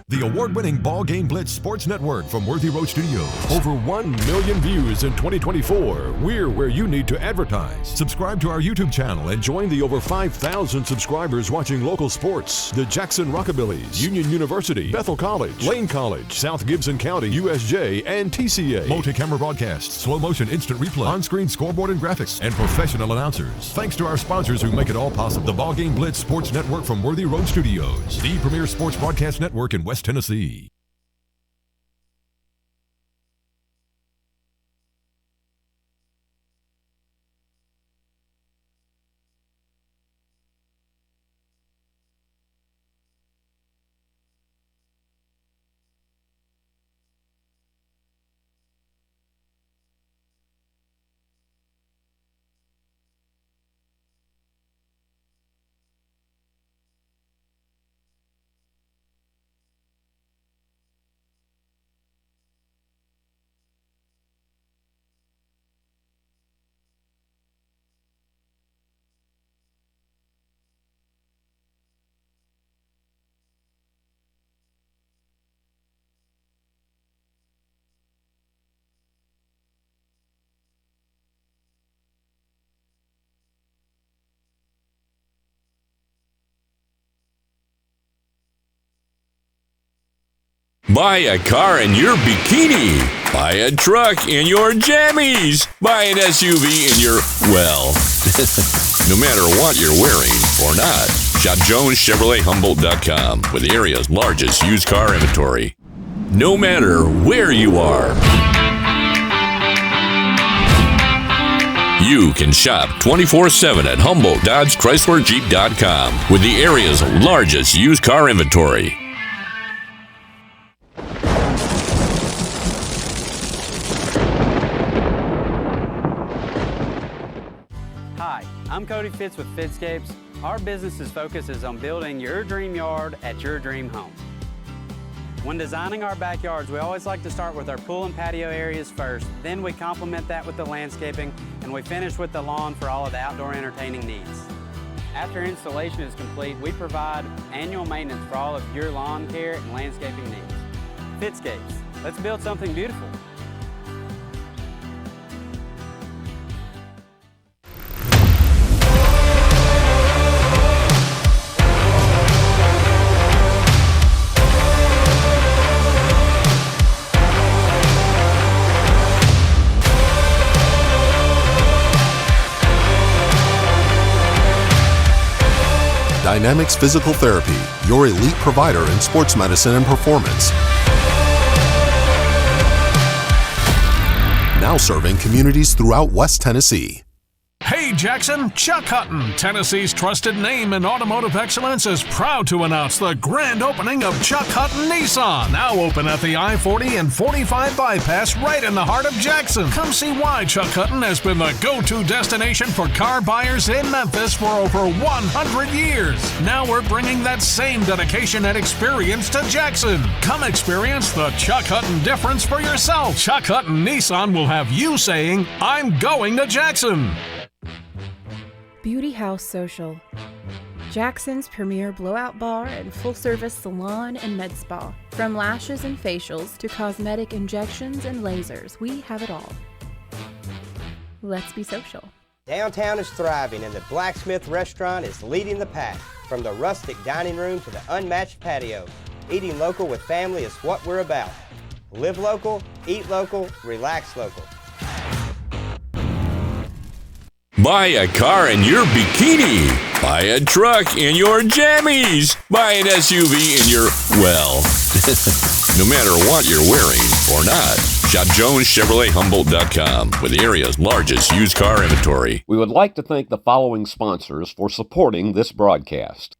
The award-winning BallGame Blitz Sports Network from Worthy Road Studios. Over 1 million views in 2024. We're where you need to advertise. Subscribe to our YouTube channel and join the over 5,000 subscribers watching local sports. The Jackson Rockabillys, Union University, Bethel College, Lane College, South Gibson County, USJ, and TCA. Multi-camera broadcasts, slow-motion instant replay, on-screen scoreboard and graphics, and professional announcers. Thanks to our sponsors who make it all possible. The BallGame Blitz Sports Network from Worthy Road Studios. The premier sports broadcast network in West Tennessee. Buy a car in your bikini. Buy a truck in your jammies. Buy an SUV in your, well, no matter what you're wearing or not. Shop JonesChevroletHumboldt.com with the area's largest used car inventory. No matter where you are. You can shop 24/7 at HumboldtDodgeChryslerJeep.com with the area's largest used car inventory. Hi, I'm Cody Fitz with Fitscapes. Our business's focus is on building your dream yard at your dream home. When designing our backyards, we always like to start with our pool and patio areas first, then we complement that with the landscaping, and we finish with the lawn for all of the outdoor entertaining needs. After installation is complete, we provide annual maintenance for all of your lawn care and landscaping needs. Fitscapes, let's build something beautiful. Dynamics Physical Therapy, your elite provider in sports medicine and performance. Now serving communities throughout West Tennessee. Hey Jackson, Chuck Hutton, Tennessee's trusted name in automotive excellence, is proud to announce the grand opening of Chuck Hutton Nissan, now open at the I-40 and 45 bypass right in the heart of Jackson. Come see why Chuck Hutton has been the go-to destination for car buyers in Memphis for over 100 years. Now we're bringing that same dedication and experience to Jackson. Come experience the Chuck Hutton difference for yourself. Chuck Hutton Nissan will have you saying, "I'm going to Jackson." Beauty House Social, Jackson's premier blowout bar and full-service salon and med spa. From lashes and facials to cosmetic injections and lasers, we have it all. Let's be social. Downtown is thriving and the Blacksmith Restaurant is leading the pack. From the rustic dining room to the unmatched patio, eating local with family is what we're about. Live local, eat local, relax local. Buy a car in your bikini. Buy a truck in your jammies. Buy an SUV in your, well, no matter what you're wearing or not. Shop JonesChevroletHumboldt.com with the area's largest used car inventory. We would like to thank the following sponsors for supporting this broadcast.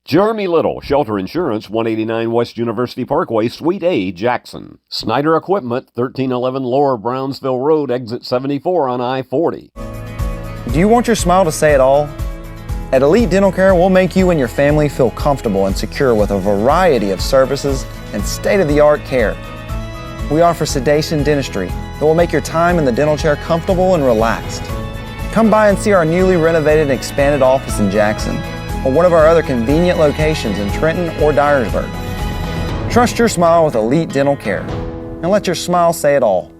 Jeremy Little, Shelter Insurance, 189 West University Parkway, Suite A, Jackson. Snyder Equipment, 1311 Lower Brownsville Road, Exit 74 on I-40. Do you want your smile to say it all? At Elite Dental Care, we'll make you and your family feel comfortable and secure with a variety of services and state-of-the-art care. We offer sedation dentistry that will make your time in the dental chair comfortable and relaxed. Come by and see our newly renovated and expanded office in Jackson or one of our other convenient locations in Trenton or Dyersburg. Trust your smile with Elite Dental Care and let your smile say it all.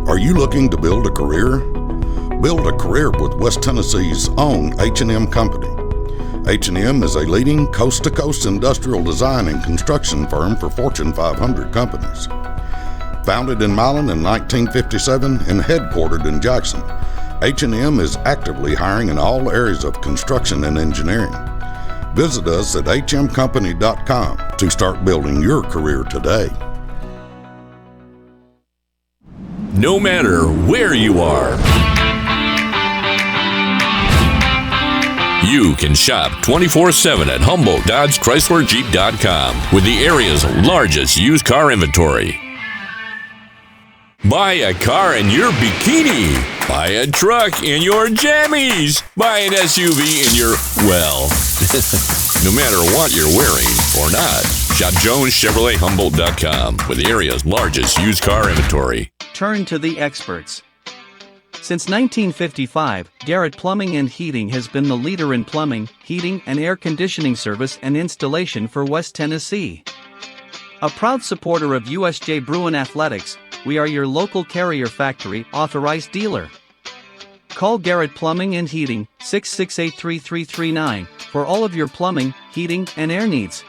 Are you looking to build a career? Build a career with West Tennessee's own H&M Company. H&M is a leading coast-to-coast industrial design and construction firm for Fortune 500 companies. Founded in Milan in 1957 and headquartered in Jackson, H&M is actively hiring in all areas of construction and engineering. Visit us at hmcompany.com to start building your career today. No matter where you are, you can shop 24/7 at HumboldtDodgeChryslerJeep.com with the area's largest used car inventory. Buy a car in your bikini. Buy a truck in your jammies. Buy an SUV in your, well, no matter what you're wearing or not. Shop JonesChevroletHumboldt.com with the area's largest used car inventory. Turn to the experts. Since 1955, Garrett Plumbing and Heating has been the leader in plumbing, heating, and air conditioning service and installation for West Tennessee. A proud supporter of USJ Bruin Athletics, we are your local Carrier Factory authorized dealer. Call Garrett Plumbing and Heating, 668-3339, for all of your plumbing, heating, and air needs.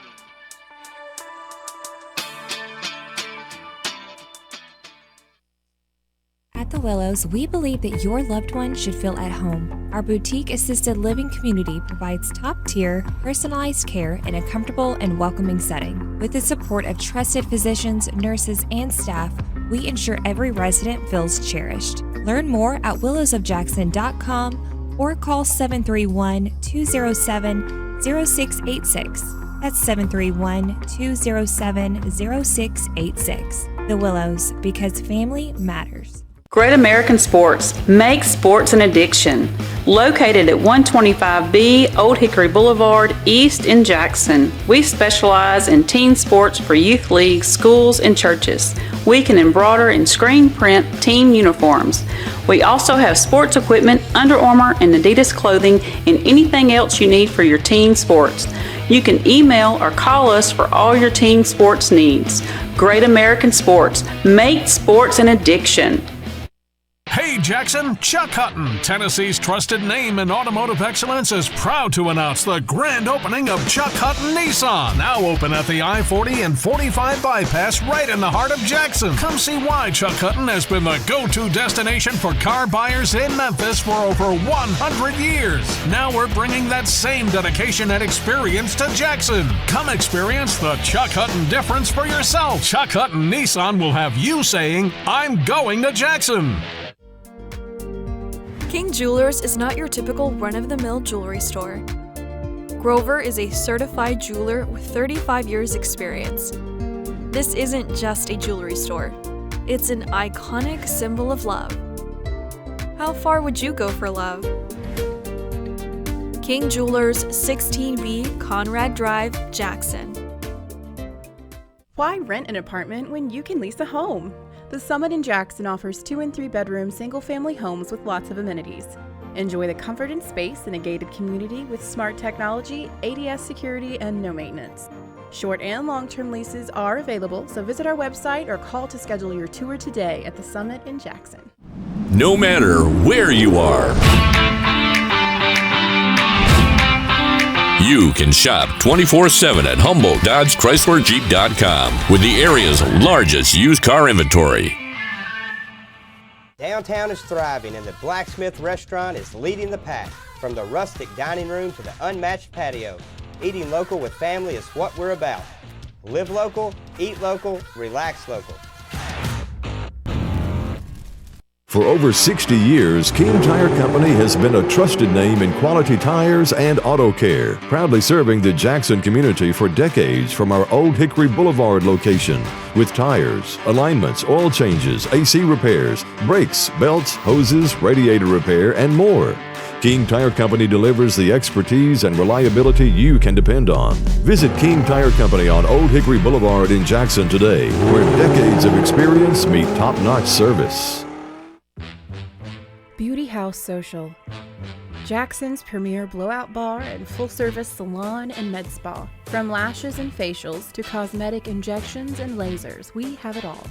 At the Willows, we believe that your loved one should feel at home. Our boutique assisted living community provides top-tier, personalized care in a comfortable and welcoming setting. With the support of trusted physicians, nurses, and staff, we ensure every resident feels cherished. Learn more at willowsofjackson.com or call 731-207-0686. That's 731-207-0686. The Willows, because family matters. Great American Sports, make sports an addiction. Located at 125B Old Hickory Boulevard, East in Jackson. We specialize in team sports for youth leagues, schools, and churches. We can embroider and screen print team uniforms. We also have sports equipment, Under Armour, and Adidas clothing, and anything else you need for your team sports. You can email or call us for all your team sports needs. Great American Sports, make sports an addiction. Hey Jackson, Chuck Hutton, Tennessee's trusted name in automotive excellence, is proud to announce the grand opening of Chuck Hutton Nissan, now open at the I-40 and 45 bypass right in the heart of Jackson. Come see why Chuck Hutton has been the go-to destination for car buyers in Memphis for over 100 years. Now we're bringing that same dedication and experience to Jackson. Come experience the Chuck Hutton difference for yourself. Chuck Hutton Nissan will have you saying, I'm going to Jackson. King Jewelers is not your typical run-of-the-mill jewelry store. Grover is a certified jeweler with 35 years experience. This isn't just a jewelry store. It's an iconic symbol of love. How far would you go for love? King Jewelers, 16B Conrad Drive, Jackson. Why rent an apartment when you can lease a home? The Summit in Jackson offers 2 and 3 bedroom single-family homes with lots of amenities. Enjoy the comfort and space in a gated community with smart technology, ADS security, and no maintenance. Short and long-term leases are available, so visit our website or call to schedule your tour today at the Summit in Jackson. No matter where you are, you can shop 24/7 at HumboldtDodgeChryslerJeep.com with the area's largest used car inventory. Downtown is thriving and the Blacksmith Restaurant is leading the pack. From the rustic dining room to the unmatched patio, eating local with family is what we're about. Live local, eat local, relax local. For over 60 years, King Tire Company has been a trusted name in quality tires and auto care, proudly serving the Jackson community for decades from our Old Hickory Boulevard location. With tires, alignments, oil changes, AC repairs, brakes, belts, hoses, radiator repair, and more. King Tire Company delivers the expertise and reliability you can depend on. Visit King Tire Company on Old Hickory Boulevard in Jackson today, where decades of experience meet top-notch service. Beauty House Social, Jackson's premier blowout bar and full-service salon and med spa. From lashes and facials to cosmetic injections and lasers, we have it all.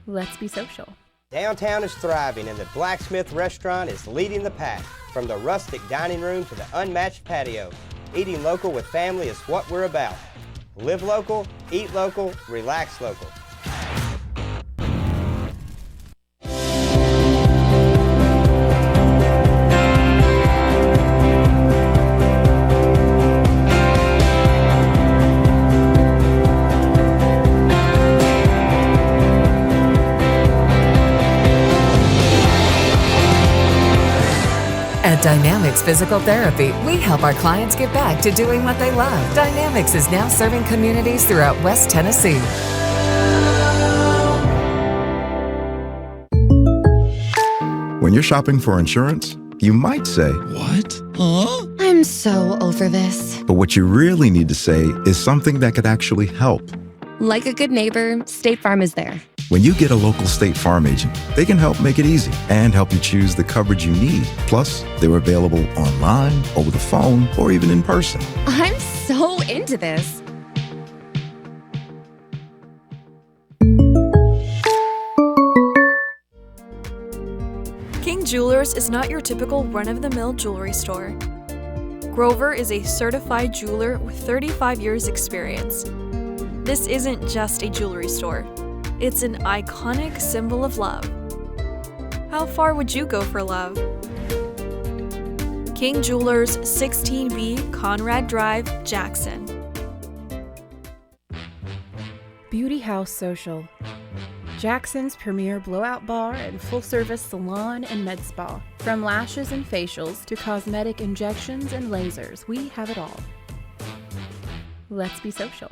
Let's be social. Downtown is thriving and the Blacksmith restaurant is leading the pack. From the rustic dining room to the unmatched patio, eating local with family is what we're about. Live local, eat local, relax local. At Dynamics Physical Therapy, we help our clients get back to doing what they love. Dynamics is now serving communities throughout West Tennessee. When you're shopping for insurance, you might say, "What? Huh?" I'm so over this. But what you really need to say is something that could actually help. Like a good neighbor, State Farm is there. When you get a local State Farm agent, they can help make it easy and help you choose the coverage you need. Plus, they're available online, over the phone, or even in person. I'm so into this. King Jewelers is not your typical run-of-the-mill jewelry store. Grover is a certified jeweler with 35 years experience. This isn't just a jewelry store. It's an iconic symbol of love. How far would you go for love? King Jewelers, 16B Conrad Drive, Jackson. Beauty House Social, Jackson's premier blowout bar and full-service salon and med spa. From lashes and facials to cosmetic injections and lasers, we have it all. Let's be social.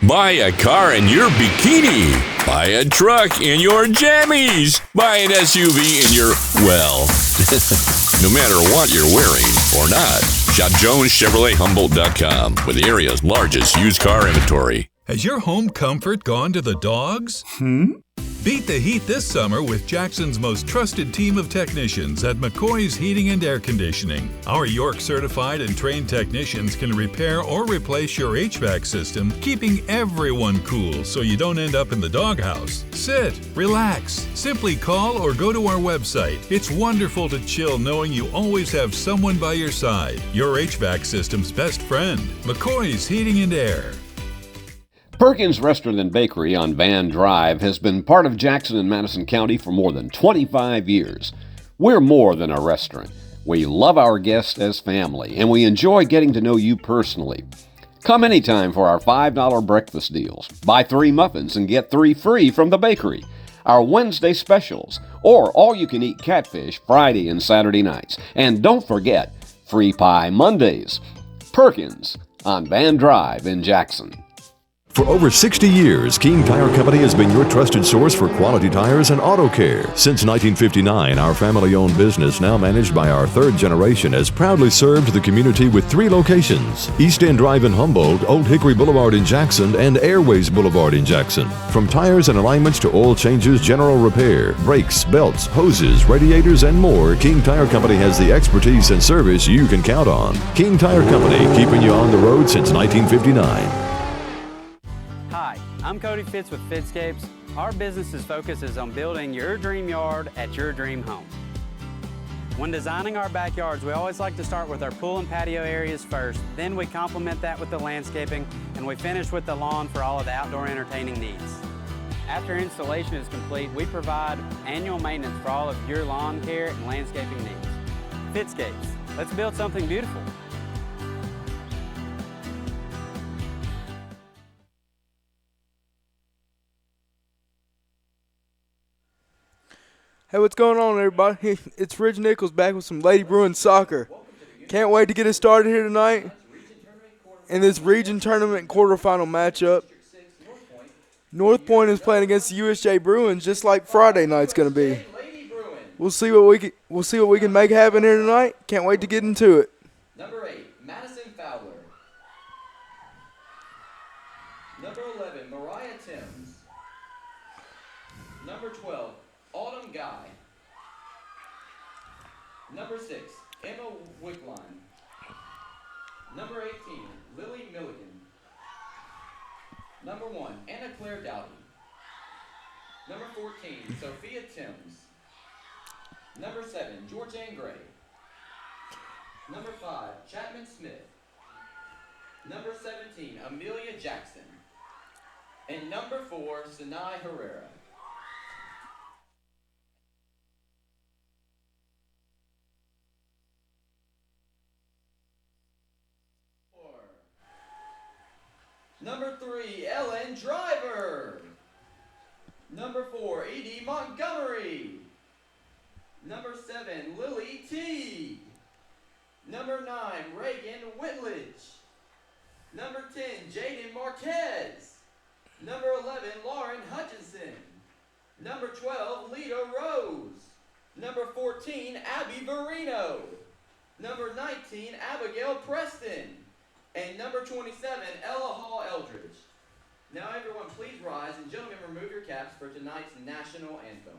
Buy a car in your bikini. Buy a truck in your jammies. Buy an SUV in your, well, no matter what you're wearing or not. Shop JonesChevroletHumboldt.com with the area's largest used car inventory. Has your home comfort gone to the dogs? Beat the heat this summer with Jackson's most trusted team of technicians at McCoy's Heating and Air Conditioning. Our York certified and trained technicians can repair or replace your HVAC system, keeping everyone cool so you don't end up in the doghouse. Sit, relax, simply call or go to our website. It's wonderful to chill knowing you always have someone by your side. Your HVAC system's best friend, McCoy's Heating and Air. Perkins Restaurant and Bakery on Van Drive has been part of Jackson and Madison County for more than 25 years. We're more than a restaurant. We love our guests as family, and we enjoy getting to know you personally. Come anytime for our $5 breakfast deals. Buy 3 muffins and get 3 free from the bakery. Our Wednesday specials, or all-you-can-eat catfish Friday and Saturday nights. And don't forget, free pie Mondays. Perkins on Van Drive in Jackson. For over 60 years, King Tire Company has been your trusted source for quality tires and auto care. Since 1959, our family-owned business, now managed by our 3rd generation, has proudly served the community with 3 locations: East End Drive in Humboldt, Old Hickory Boulevard in Jackson, and Airways Boulevard in Jackson. From tires and alignments to oil changes, general repair, brakes, belts, hoses, radiators, and more, King Tire Company has the expertise and service you can count on. King Tire Company, keeping you on the road since 1959. Hi, I'm Cody Fitz with Fitscapes. Our business's focus is on building your dream yard at your dream home. When designing our backyards, we always like to start with our pool and patio areas first. Then we complement that with the landscaping, and we finish with the lawn for all of the outdoor entertaining needs. After installation is complete, we provide annual maintenance for all of your lawn care and landscaping needs. Fitscapes, let's build something beautiful. Hey, what's going on, everybody? It's Rich Nichols back with some Lady Bruins soccer. Can't wait to get it started here tonight in this region tournament quarterfinal matchup. Northpoint is playing against the USJ Bruins, just like Friday night's going to be. We'll see what we can make happen here tonight. Can't wait to get into it. Number 8, Madison Fowler. Number 11, Mariah Timms. Number 12, Autumn Guy. Number 6, Emma Wickline. Number 18, Lily Milligan. Number 1, Anna Claire Dowdy. Number 14, Sophia Timms. Number 7, Georgianne Gray. Number 5, Chapman Smith. Number 17, Amelia Jackson. And number 4, Sinai Herrera. Number 3, Ellen Driver. Number 4, Edie Montgomery. Number 7, Lily Teague. Number 9, Reagan Whitledge. Number 10, Jaden Marquez. Number 11, Lauren Hutchinson. Number 12, Lita Rose. Number 14, Abby Verino. Number 19, Abigail Preston. And number 27, Ella Hall Eldridge. Now everyone please rise and gentlemen remove your caps for tonight's national anthem.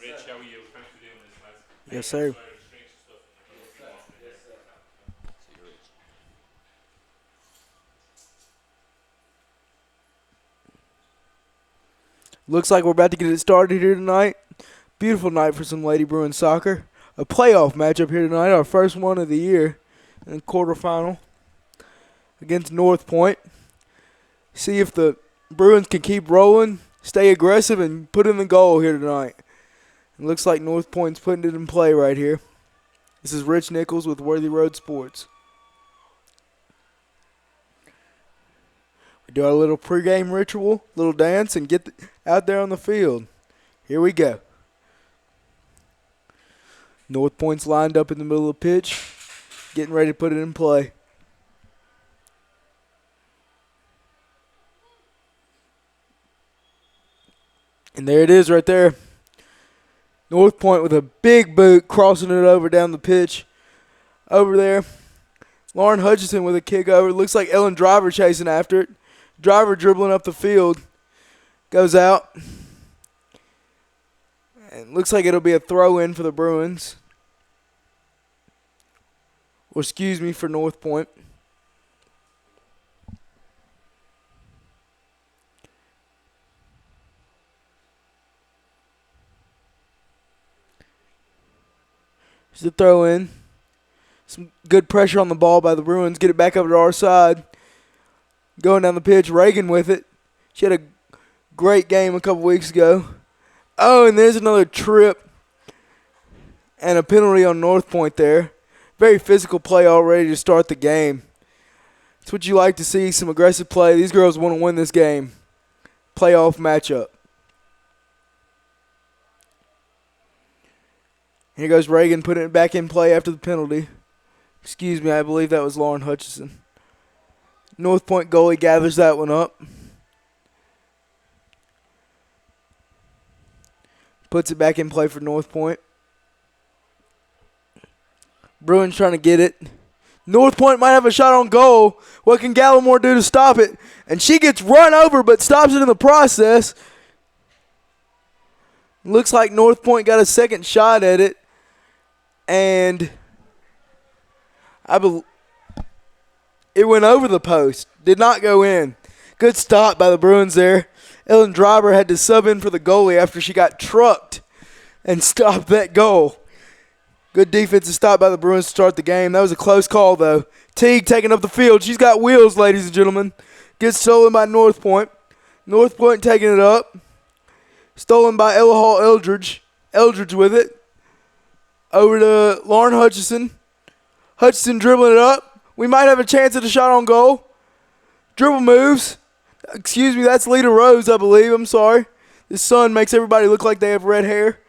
Rich, how are you? Thanks for doing this, lads. Yes, sir. Looks like we're about to get it started here tonight. Beautiful night for some Lady Bruins soccer. A playoff matchup here tonight, our first one of the year in the quarterfinal against Northpoint. See if the Bruins can keep rolling, stay aggressive, and put in the goal here tonight. It looks like Northpoint's putting it in play right here. This is Rich Nichols with Worthy Road Sports. We do our little pregame ritual, little dance, and get out there on the field. Here we go. Northpoint's lined up in the middle of the pitch, getting ready to put it in play. And there it is right there. Northpoint with a big boot crossing it over down the pitch. Over there, Lauren Hutchinson with a kick over. Looks like Ellen Driver chasing after it. Driver dribbling up the field. Goes out. And looks like it'll be a throw-in for the Bruins. Or excuse me, for Northpoint. Here's the throw in. Some good pressure on the ball by the Bruins. Get it back over to our side. Going down the pitch, Reagan with it. She had a great game a couple weeks ago. Oh, and there's another trip and a penalty on Northpoint there. Very physical play already to start the game. It's what you like to see, some aggressive play. These girls want to win this game. playoff matchup. Here goes Reagan putting it back in play after the penalty. Excuse me, I believe that was Lauren Hutchison. Northpoint goalie gathers that one up. Puts it back in play for Northpoint. Bruins trying to get it. Northpoint might have a shot on goal. What can Gallimore do to stop it? And she gets run over but stops it in the process. Looks like Northpoint got a second shot at it. And it went over the post. Did not go in. Good stop by the Bruins there. Ellen Driver had to sub in for the goalie after she got trucked and stopped that goal. Good defensive stop by the Bruins to start the game. That was a close call, though. Teague taking up the field. She's got wheels, ladies and gentlemen. Gets stolen by Northpoint. Northpoint taking it up. Stolen by Ella Hall Eldridge. Eldridge with it. Over to Lauren Hutchison. Hutchison dribbling it up. We might have a chance at a shot on goal. Dribble moves. Excuse me, that's Lita Rose, I believe. I'm sorry. The sun makes everybody look like they have red hair.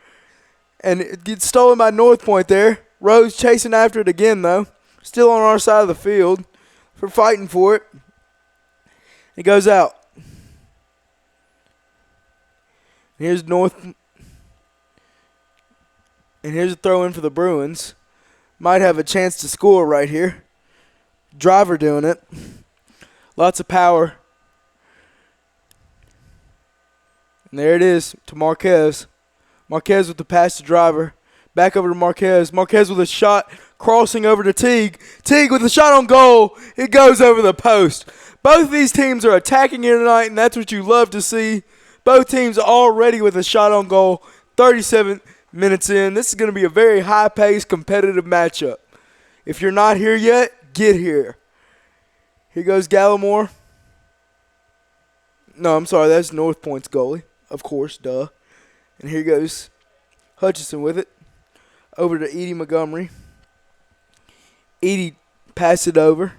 And it gets stolen by Northpoint there. Rose chasing after it again, though. Still on our side of the field. For fighting for it. It goes out. Here's and here's a throw in for the Bruins. Might have a chance to score right here. Driver doing it. Lots of power. And there it is to Marquez. Marquez with the pass to Driver. Back over to Marquez. Marquez with a shot crossing over to Teague. Teague with a shot on goal. It goes over the post. Both these teams are attacking here tonight, and that's what you love to see. Both teams are already with a shot on goal. 37 minutes in. This is going to be a very high-paced, competitive matchup. If you're not here yet, get here. Here goes Gallimore. No, I'm sorry. That's Northpoint's goalie. Of course, duh. And here goes Hutchison with it. Over to Edie Montgomery. Edie passed it over.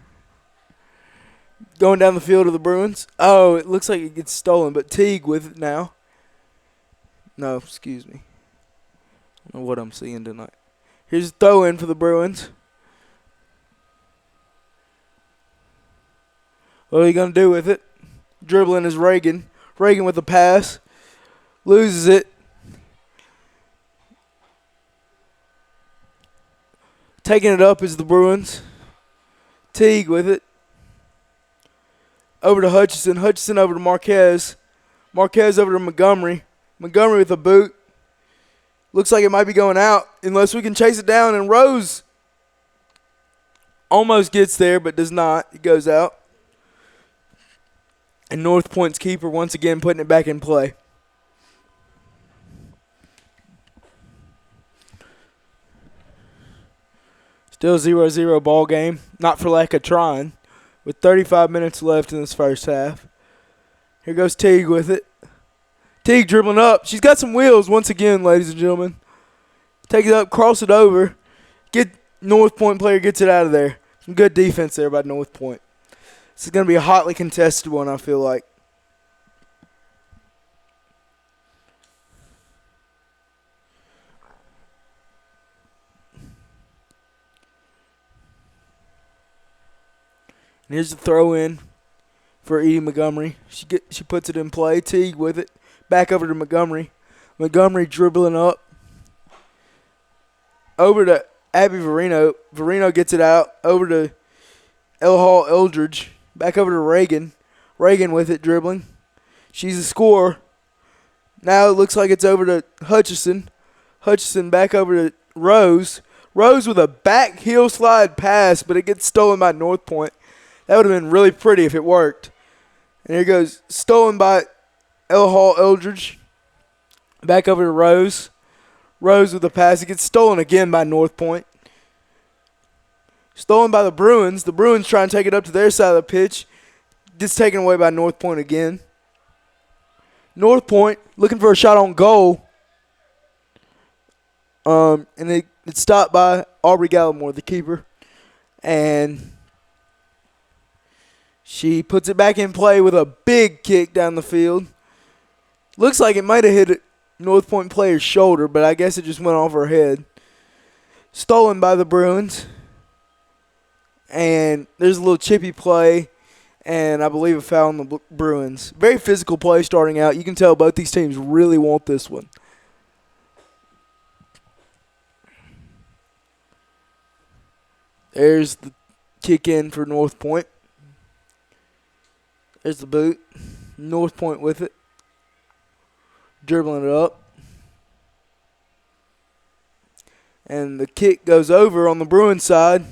Going down the field of the Bruins. Oh, it looks like it gets stolen, but Teague with it now. No, excuse me. I don't know what I'm seeing tonight. Here's a throw-in for the Bruins. What are you going to do with it? Dribbling is Reagan. Reagan with the pass. Loses it. Taking it up is the Bruins. Teague with it. Over to Hutchison. Hutchison over to Marquez. Marquez over to Montgomery. Montgomery with a boot. Looks like it might be going out unless we can chase it down. And Rose almost gets there but does not. It goes out. And Northpoint's keeper once again putting it back in play. Still 0-0 ball game. Not for lack of trying. With 35 minutes left in this first half. Here goes Teague with it. Teague dribbling up. She's got some wheels once again, ladies and gentlemen. Take it up, cross it over. Northpoint player gets it out of there. Some good defense there by Northpoint. This is going to be a hotly contested one, I feel like. And here's the throw in for Edie Montgomery. She puts it in play. Teague with it. Back over to Montgomery. Montgomery dribbling up. Over to Abby Verino. Verino gets it out. Over to Ella Hall Eldridge. Back over to Reagan. Reagan with it dribbling. She's a scorer. Now it looks like it's over to Hutchison. Hutchison back over to Rose. Rose with a back heel slide pass, but it gets stolen by Northpoint. That would have been really pretty if it worked. And here goes, stolen by Ella Hall Eldridge. Back over to Rose. Rose with the pass. It gets stolen again by Northpoint. Stolen by the Bruins. The Bruins try and take it up to their side of the pitch. Gets taken away by Northpoint again. Northpoint looking for a shot on goal. And it's stopped by Aubrey Gallimore, the keeper. And she puts it back in play with a big kick down the field. Looks like it might have hit a North Point player's shoulder, but I guess it just went off her head. Stolen by the Bruins. And there's a little chippy play, and I believe a foul on the Bruins. Very physical play starting out. You can tell both these teams really want this one. There's the kick in for North Point. There's the boot. North Point with it. Dribbling it up. And the kick goes over on the Bruins side.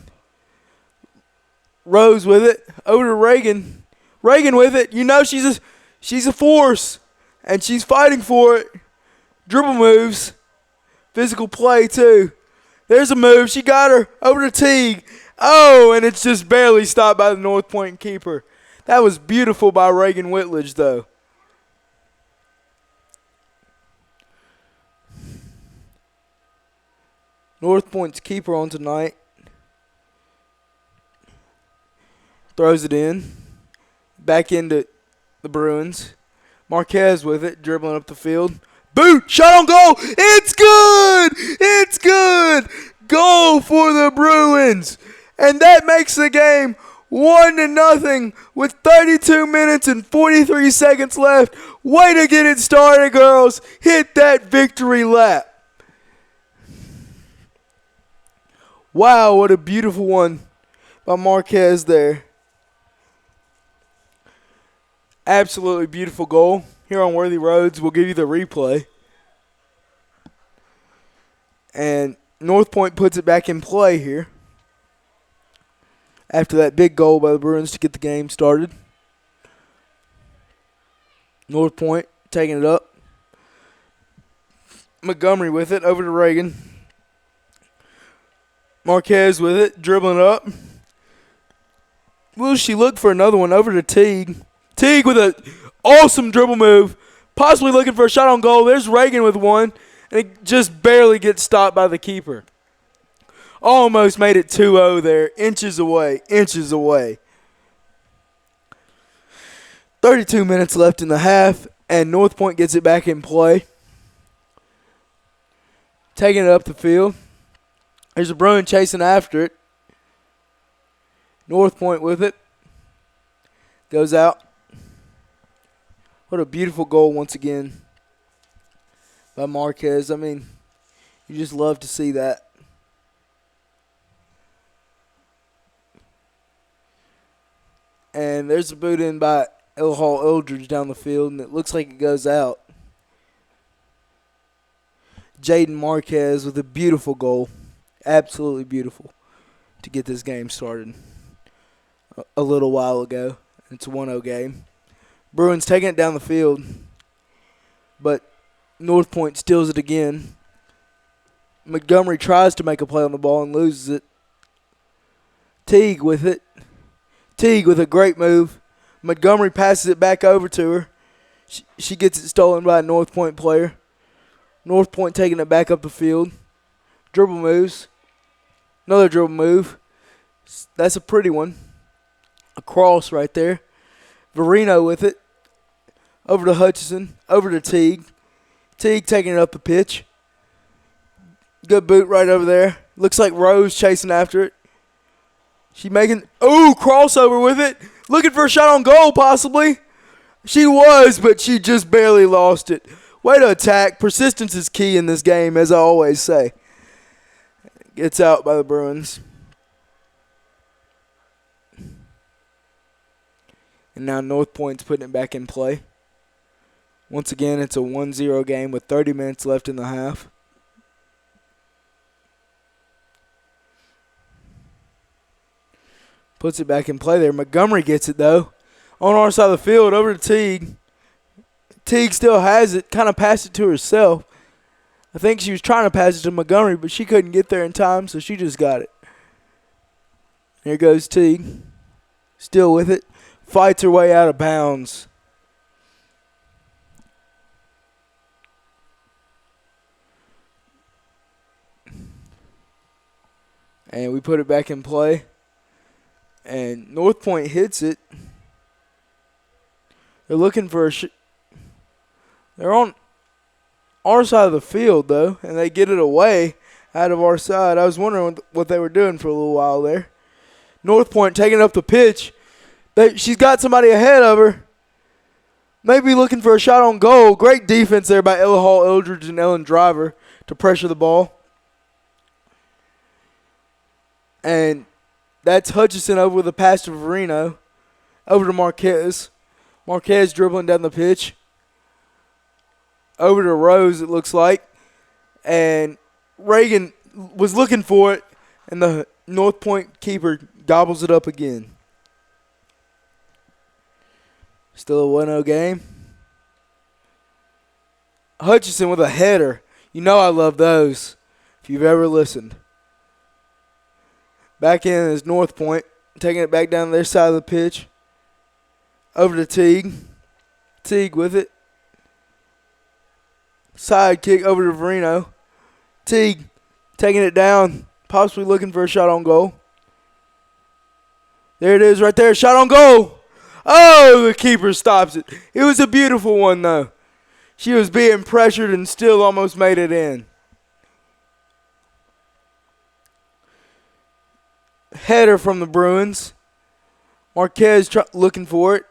Rose with it. Over to Reagan. Reagan with it. You know she's a force. And she's fighting for it. Dribble moves. Physical play too. There's a move. She got her. Over to Teague. Oh, and it's just barely stopped by the North Point keeper. That was beautiful by Reagan Whitledge, though. North Point's keeper on tonight. Throws it in. Back into the Bruins. Marquez with it, dribbling up the field. Boot! Shot on goal! It's good! It's good! Goal for the Bruins! And that makes the game 1-0 with 32 minutes and 43 seconds left. Way to get it started, girls. Hit that victory lap. Wow, what a beautiful one by Marquez there. Absolutely beautiful goal. Here on Worthy Roads, we'll give you the replay. And North Point puts it back in play here after that big goal by the Bruins to get the game started. North Point taking it up. Montgomery with it, over to Reagan. Marquez with it, dribbling up. Will she look for another one? Over to Teague. Teague with an awesome dribble move. Possibly looking for a shot on goal. There's Reagan with one. And it just barely gets stopped by the keeper. Almost made it 2-0 there. Inches away. Inches away. 32 minutes left in the half. And North Point gets it back in play. Taking it up the field. There's a Bruin chasing after it. North Point with it. Goes out. What a beautiful goal once again by Marquez. I mean, you just love to see that. And there's a boot in by Hall Eldridge down the field, and it looks like it goes out. Jaden Marquez with a beautiful goal. Absolutely beautiful to get this game started a little while ago. It's a 1-0 game. Bruins taking it down the field, but North Point steals it again. Montgomery tries to make a play on the ball and loses it. Teague with it. Teague with a great move. Montgomery passes it back over to her. She gets it stolen by a North Point player. North Point taking it back up the field. Dribble moves. Another dribble move. That's a pretty one. A cross right there. Verino with it. Over to Hutchison. Over to Teague. Teague taking it up the pitch. Good boot right over there. Looks like Rose chasing after it. She making, crossover with it. Looking for a shot on goal possibly. She was, but she just barely lost it. Way to attack. Persistence is key in this game, as I always say. Gets out by the Bruins. And now North Point's putting it back in play. Once again, it's a 1-0 game with 30 minutes left in the half. Puts it back in play there. Montgomery gets it, though. On our side of the field, over to Teague. Teague still has it. Kind of passed it to herself. I think she was trying to pass it to Montgomery, but she couldn't get there in time, so she just got it. Here goes Teague. Still with it. Fights her way out of bounds. And we put it back in play. And North Point hits it. They're looking for They're on our side of the field, though, and they get it away out of our side. I was wondering what they were doing for a little while there. Northpoint taking up the pitch. She's got somebody ahead of her. Maybe looking for a shot on goal. Great defense there by Ella Hall Eldridge and Ellen Driver to pressure the ball. And that's Hutchison over with a pass to Verino. Over to Marquez. Marquez dribbling down the pitch. Over to Rose, it looks like. And Reagan was looking for it, and the Northpoint keeper gobbles it up again. Still a 1-0 game. Hutchison with a header. You know I love those, if you've ever listened. Back in is Northpoint, taking it back down their side of the pitch. Over to Teague. Teague with it. Side kick over to Verino. Teague taking it down, possibly looking for a shot on goal. There it is right there, shot on goal. Oh, the keeper stops it. It was a beautiful one, though. She was being pressured and still almost made it in. Header from the Bruins. Marquez looking for it.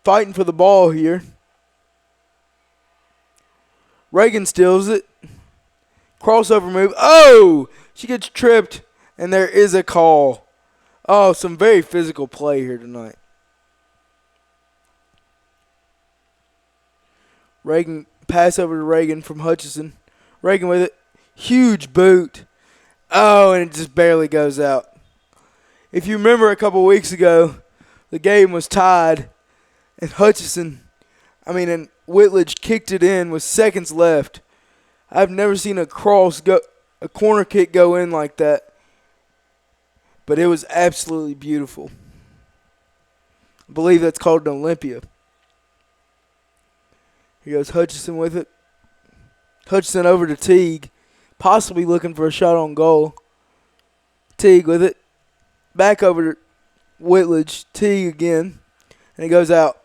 Fighting for the ball here. Reagan steals it. Crossover move. Oh! She gets tripped, and there is a call. Oh, some very physical play here tonight. Reagan, pass over to Reagan from Hutchison. Reagan with it. Huge boot. Oh, and it just barely goes out. If you remember a couple weeks ago, the game was tied, and and Whitledge kicked it in with seconds left. I've never seen a corner kick go in like that. But it was absolutely beautiful. I believe that's called an Olympia. Here goes Hutchison with it. Hutchison over to Teague. Possibly looking for a shot on goal. Teague with it. Back over to Whitledge. Teague again. And he goes out.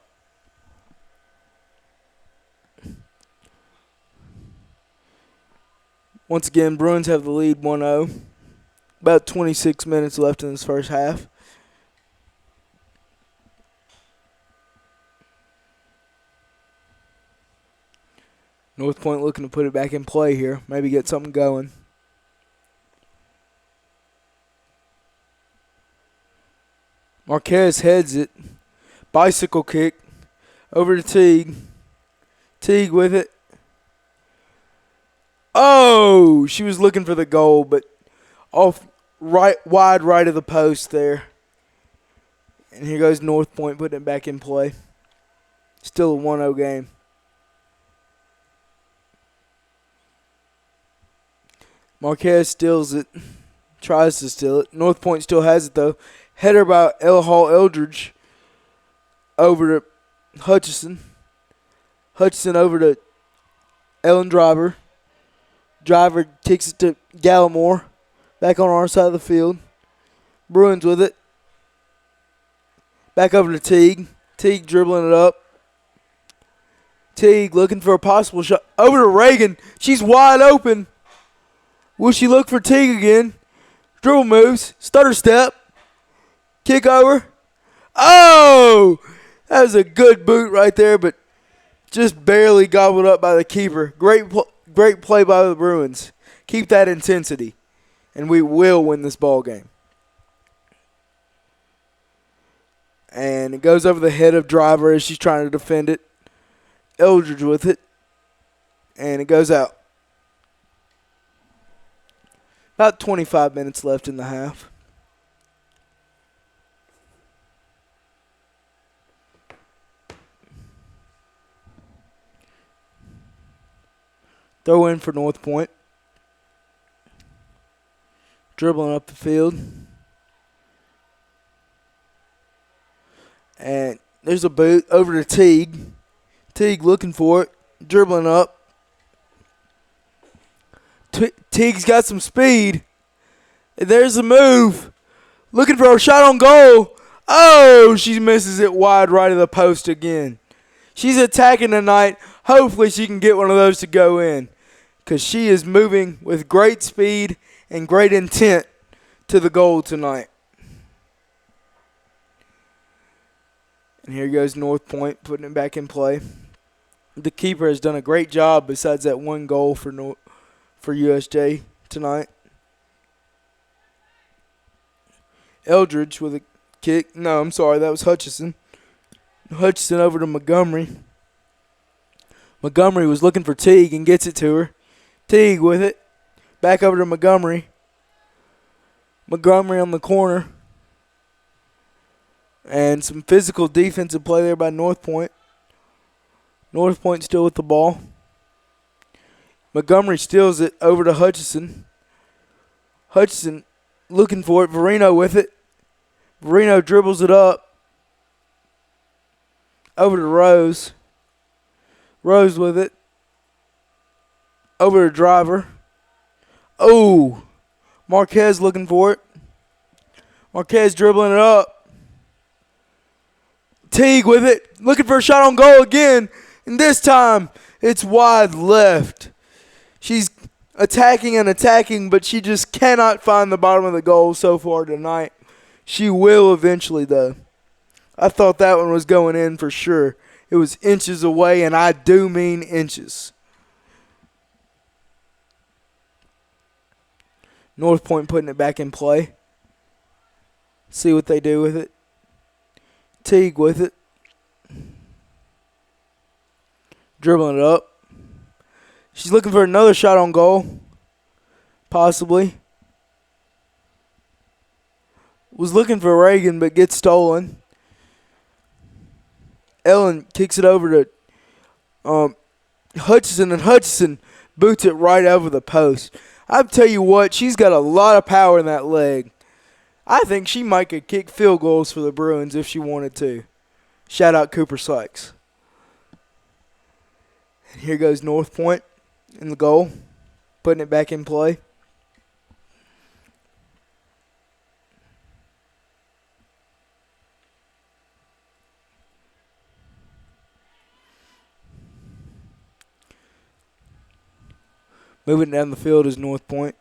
Once again, Bruins have the lead 1-0. About 26 minutes left in this first half. Northpoint looking to put it back in play here. Maybe get something going. Marquez heads it. Bicycle kick. Over to Teague. Teague with it. Oh! She was looking for the goal, but off wide right of the post there. And here goes Northpoint putting it back in play. Still a 1-0 game. Marquez steals it. Tries to steal it. Northpoint still has it, though. Header by Ella Hall Eldridge. Over to Hutchison. Hutchison over to Ellen Driver. Driver kicks it to Gallimore. Back on our side of the field. Bruins with it. Back over to Teague. Teague dribbling it up. Teague looking for a possible shot. Over to Reagan. She's wide open. Will she look for Teague again? Dribble moves. Stutter step. Kick over. Oh! That was a good boot right there, but just barely gobbled up by the keeper. Great play by the Bruins. Keep that intensity, and we will win this ball game. And it goes over the head of Driver as she's trying to defend it. Eldridge with it. And it goes out. About 25 minutes left in the half. Throw in for Northpoint. Dribbling up the field. And there's a boot over to Teague. Teague looking for it. Dribbling up. Teague's got some speed. And there's a move. Looking for a shot on goal. Oh, she misses it wide right of the post again. She's attacking tonight. Hopefully she can get one of those to go in, because she is moving with great speed and great intent to the goal tonight. And here goes Northpoint putting it back in play. The keeper has done a great job besides that one goal for USJ tonight. Eldridge with a kick. No, I'm sorry, that was Hutchison. Hutchison over to Montgomery. Montgomery was looking for Teague and gets it to her. Teague with it. Back over to Montgomery. Montgomery on the corner. And some physical defensive play there by Northpoint. Northpoint still with the ball. Montgomery steals it over to Hutchison. Hutchison looking for it. Verino with it. Verino dribbles it up. Over to Rose. Rose with it. Over to Driver. Oh! Marquez looking for it. Marquez dribbling it up. Teague with it. Looking for a shot on goal again. And this time, it's wide left. She's attacking and attacking, but she just cannot find the bottom of the goal so far tonight. She will eventually, though. I thought that one was going in for sure. It was inches away, and I do mean inches. Northpoint putting it back in play. See what they do with it. Teague with it. Dribbling it up. She's looking for another shot on goal. Possibly. Was looking for Reagan, but gets stolen. Ellen kicks it over to Hutchison, and Hutchison boots it right over the post. I'll tell you what, she's got a lot of power in that leg. I think she might could kick field goals for the Bruins if she wanted to. Shout out Cooper Sykes. And here goes Northpoint in the goal, putting it back in play. Moving down the field is Northpoint.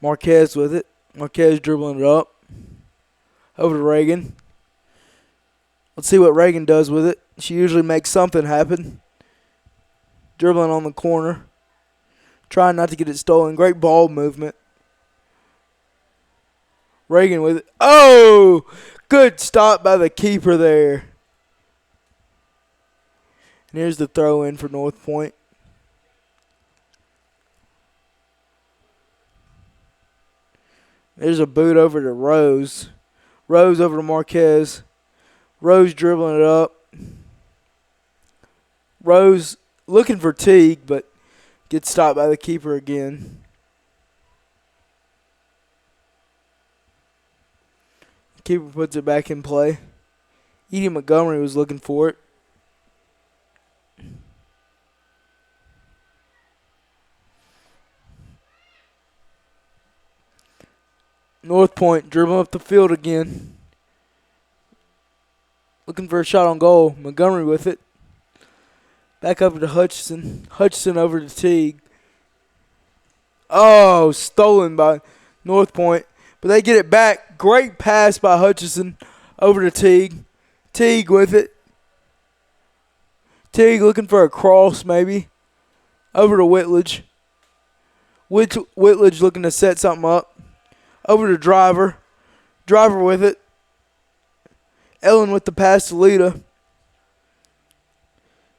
Marquez with it. Marquez dribbling it up. Over to Reagan. Let's see what Reagan does with it. She usually makes something happen. Dribbling on the corner. Trying not to get it stolen. Great ball movement. Reagan with it. Oh! Good stop by the keeper there. And here's the throw in for Northpoint. There's a boot over to Rose. Rose over to Marquez. Rose dribbling it up. Rose looking for Teague, but gets stopped by the keeper again. Keeper puts it back in play. Edie Montgomery was looking for it. Northpoint dribbling up the field again. Looking for a shot on goal. Montgomery with it. Back up to Hutchison. Hutchison over to Teague. Oh, stolen by Northpoint. But they get it back. Great pass by Hutchison over to Teague. Teague with it. Teague looking for a cross maybe. Over to Whitledge. Whitledge looking to set something up. Over to Driver. Driver with it. Ellen with the pass to Lita.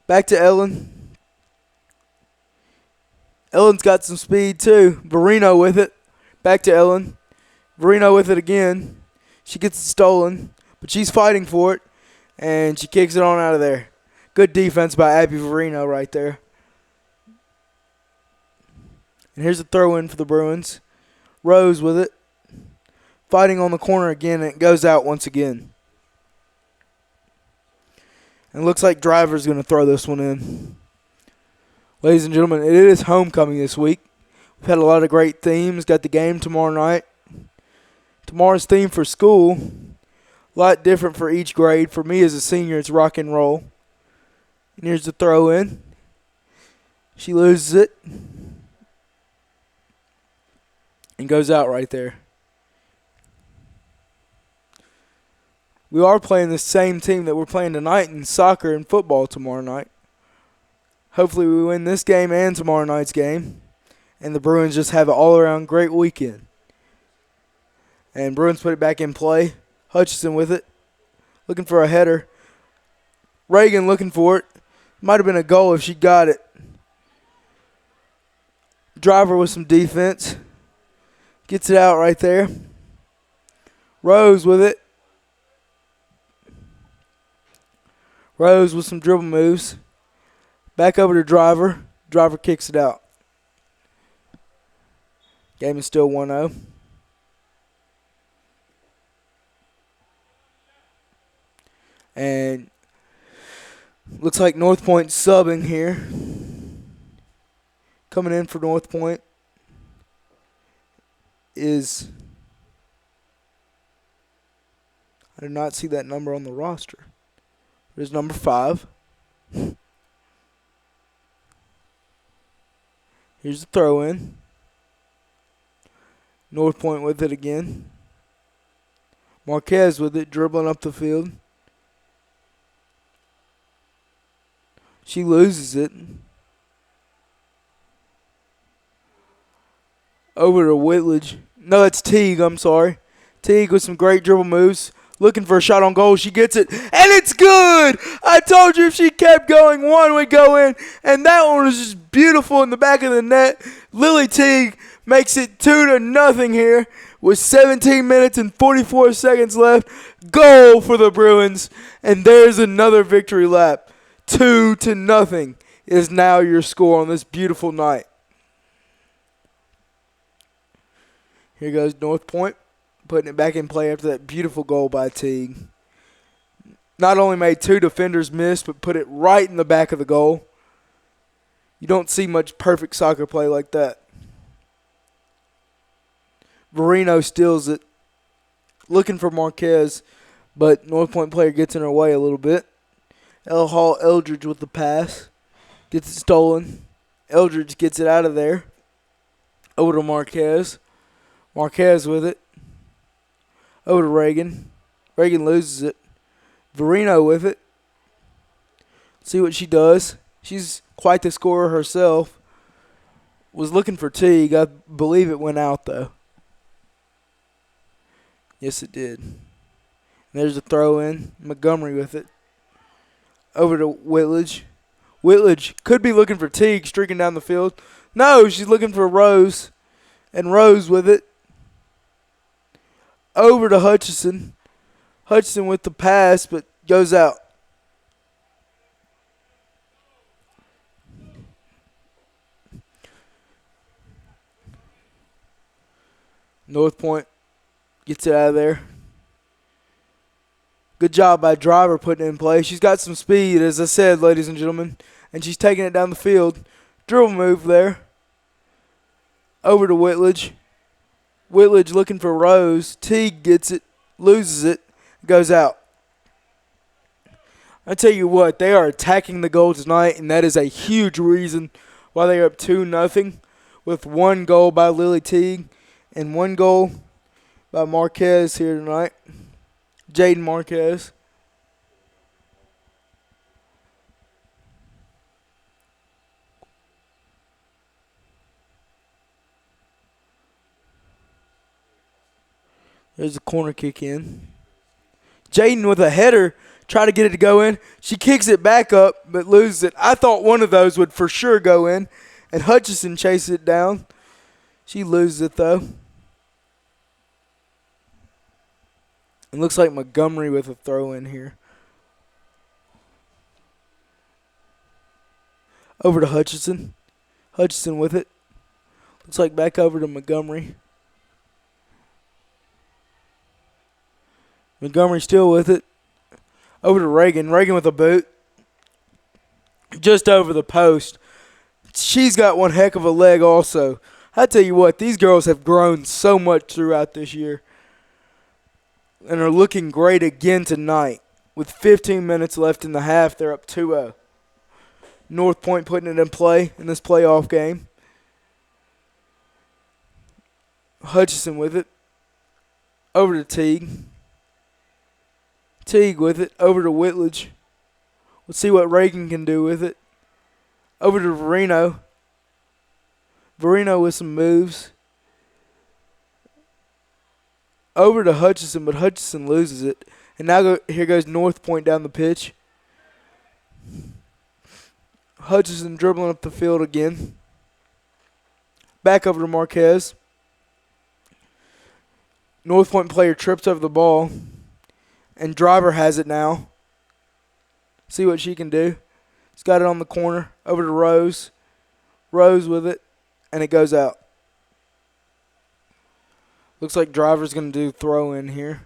Back to Ellen. Ellen's got some speed too. Verino with it. Back to Ellen. Verino with it again. She gets it stolen, but she's fighting for it, and she kicks it on out of there. Good defense by Abby Verino right there. And here's a throw in for the Bruins. Rose with it. Fighting on the corner again, and it goes out once again. And it looks like Driver's going to throw this one in. Ladies and gentlemen, it is homecoming this week. We've had a lot of great themes. Got the game tomorrow night. Tomorrow's theme for school, a lot different for each grade. For me as a senior, it's rock and roll. And here's the throw in. She loses it and goes out right there. We are playing the same team that we're playing tonight in soccer and football tomorrow night. Hopefully we win this game and tomorrow night's game. And the Bruins just have an all-around great weekend. And Bruins put it back in play. Hutchison with it. Looking for a header. Reagan looking for it. Might have been a goal if she got it. Driver with some defense. Gets it out right there. Rose with it. Rose with some dribble moves. Back over to Driver. Driver kicks it out. Game is still 1-0. And looks like Northpoint subbing here. Coming in for Northpoint is, I did not see that number on the roster. There's number 5. Here's the throw in. Northpoint with it again. Marquez with it, dribbling up the field. She loses it. Over to Whitledge. No, it's Teague, I'm sorry. Teague with some great dribble moves. Looking for a shot on goal. She gets it. And it's good! I told you if she kept going, one would go in. And that one was just beautiful in the back of the net. Lily Teague makes it 2-0 here with 17 minutes and 44 seconds left. Goal for the Bruins. And there's another victory lap. 2-0 is now your score on this beautiful night. Here goes Northpoint, putting it back in play after that beautiful goal by Teague. Not only made 2 defenders miss, but put it right in the back of the goal. You don't see much perfect soccer play like that. Verino steals it, looking for Marquez, but Northpoint player gets in her way a little bit. Eldridge with the pass, gets it stolen. Eldridge gets it out of there. Over to Marquez. Marquez with it. Over to Reagan. Reagan loses it. Verino with it. See what she does. She's quite the scorer herself. Was looking for Teague. I believe it went out, though. Yes, it did. And there's a throw in. Montgomery with it. Over to Whitledge. Whitledge could be looking for Teague streaking down the field. No, she's looking for Rose. And Rose with it. Over to Hutchison. Hutchison with the pass, but goes out. Northpoint gets it out of there. Good job by Driver putting it in play. She's got some speed, as I said, ladies and gentlemen, and she's taking it down the field. Dribble move there. Over to Whitledge. Whitledge looking for Rose. Teague gets it, loses it, goes out. I tell you what, they are attacking the goal tonight, and that is a huge reason why they are up 2-0 with 1 goal by Lily Teague and 1 goal by Marquez here tonight. Jaden Marquez. There's a corner kick in. Jaden with a header, try to get it to go in. She kicks it back up, but loses it. I thought one of those would for sure go in, and Hutchison chases it down. She loses it, though. It looks like Montgomery with a throw in here. Over to Hutchison. Hutchison with it. Looks like back over to Montgomery. Montgomery still with it. Over to Reagan. Reagan with a boot. Just over the post. She's got one heck of a leg also. I tell you what, these girls have grown so much throughout this year. and are looking great again tonight. With 15 minutes left in the half, they're up 2-0. Northpoint putting it in play in this playoff game. Hutchison with it. Over to Teague. Teague with it. Over to Whitledge. Let's see what Reagan can do with it. Over to Verino. Verino with some moves. Over to Hutchison, but Hutchison loses it. And now here goes Northpoint down the pitch. Hutchison dribbling up the field again. Back over to Marquez. Northpoint player trips over the ball. And Driver has it now. See what she can do. It's got it on the corner. Over to Rose. Rose with it. And it goes out. Looks like Driver's going to do throw in here.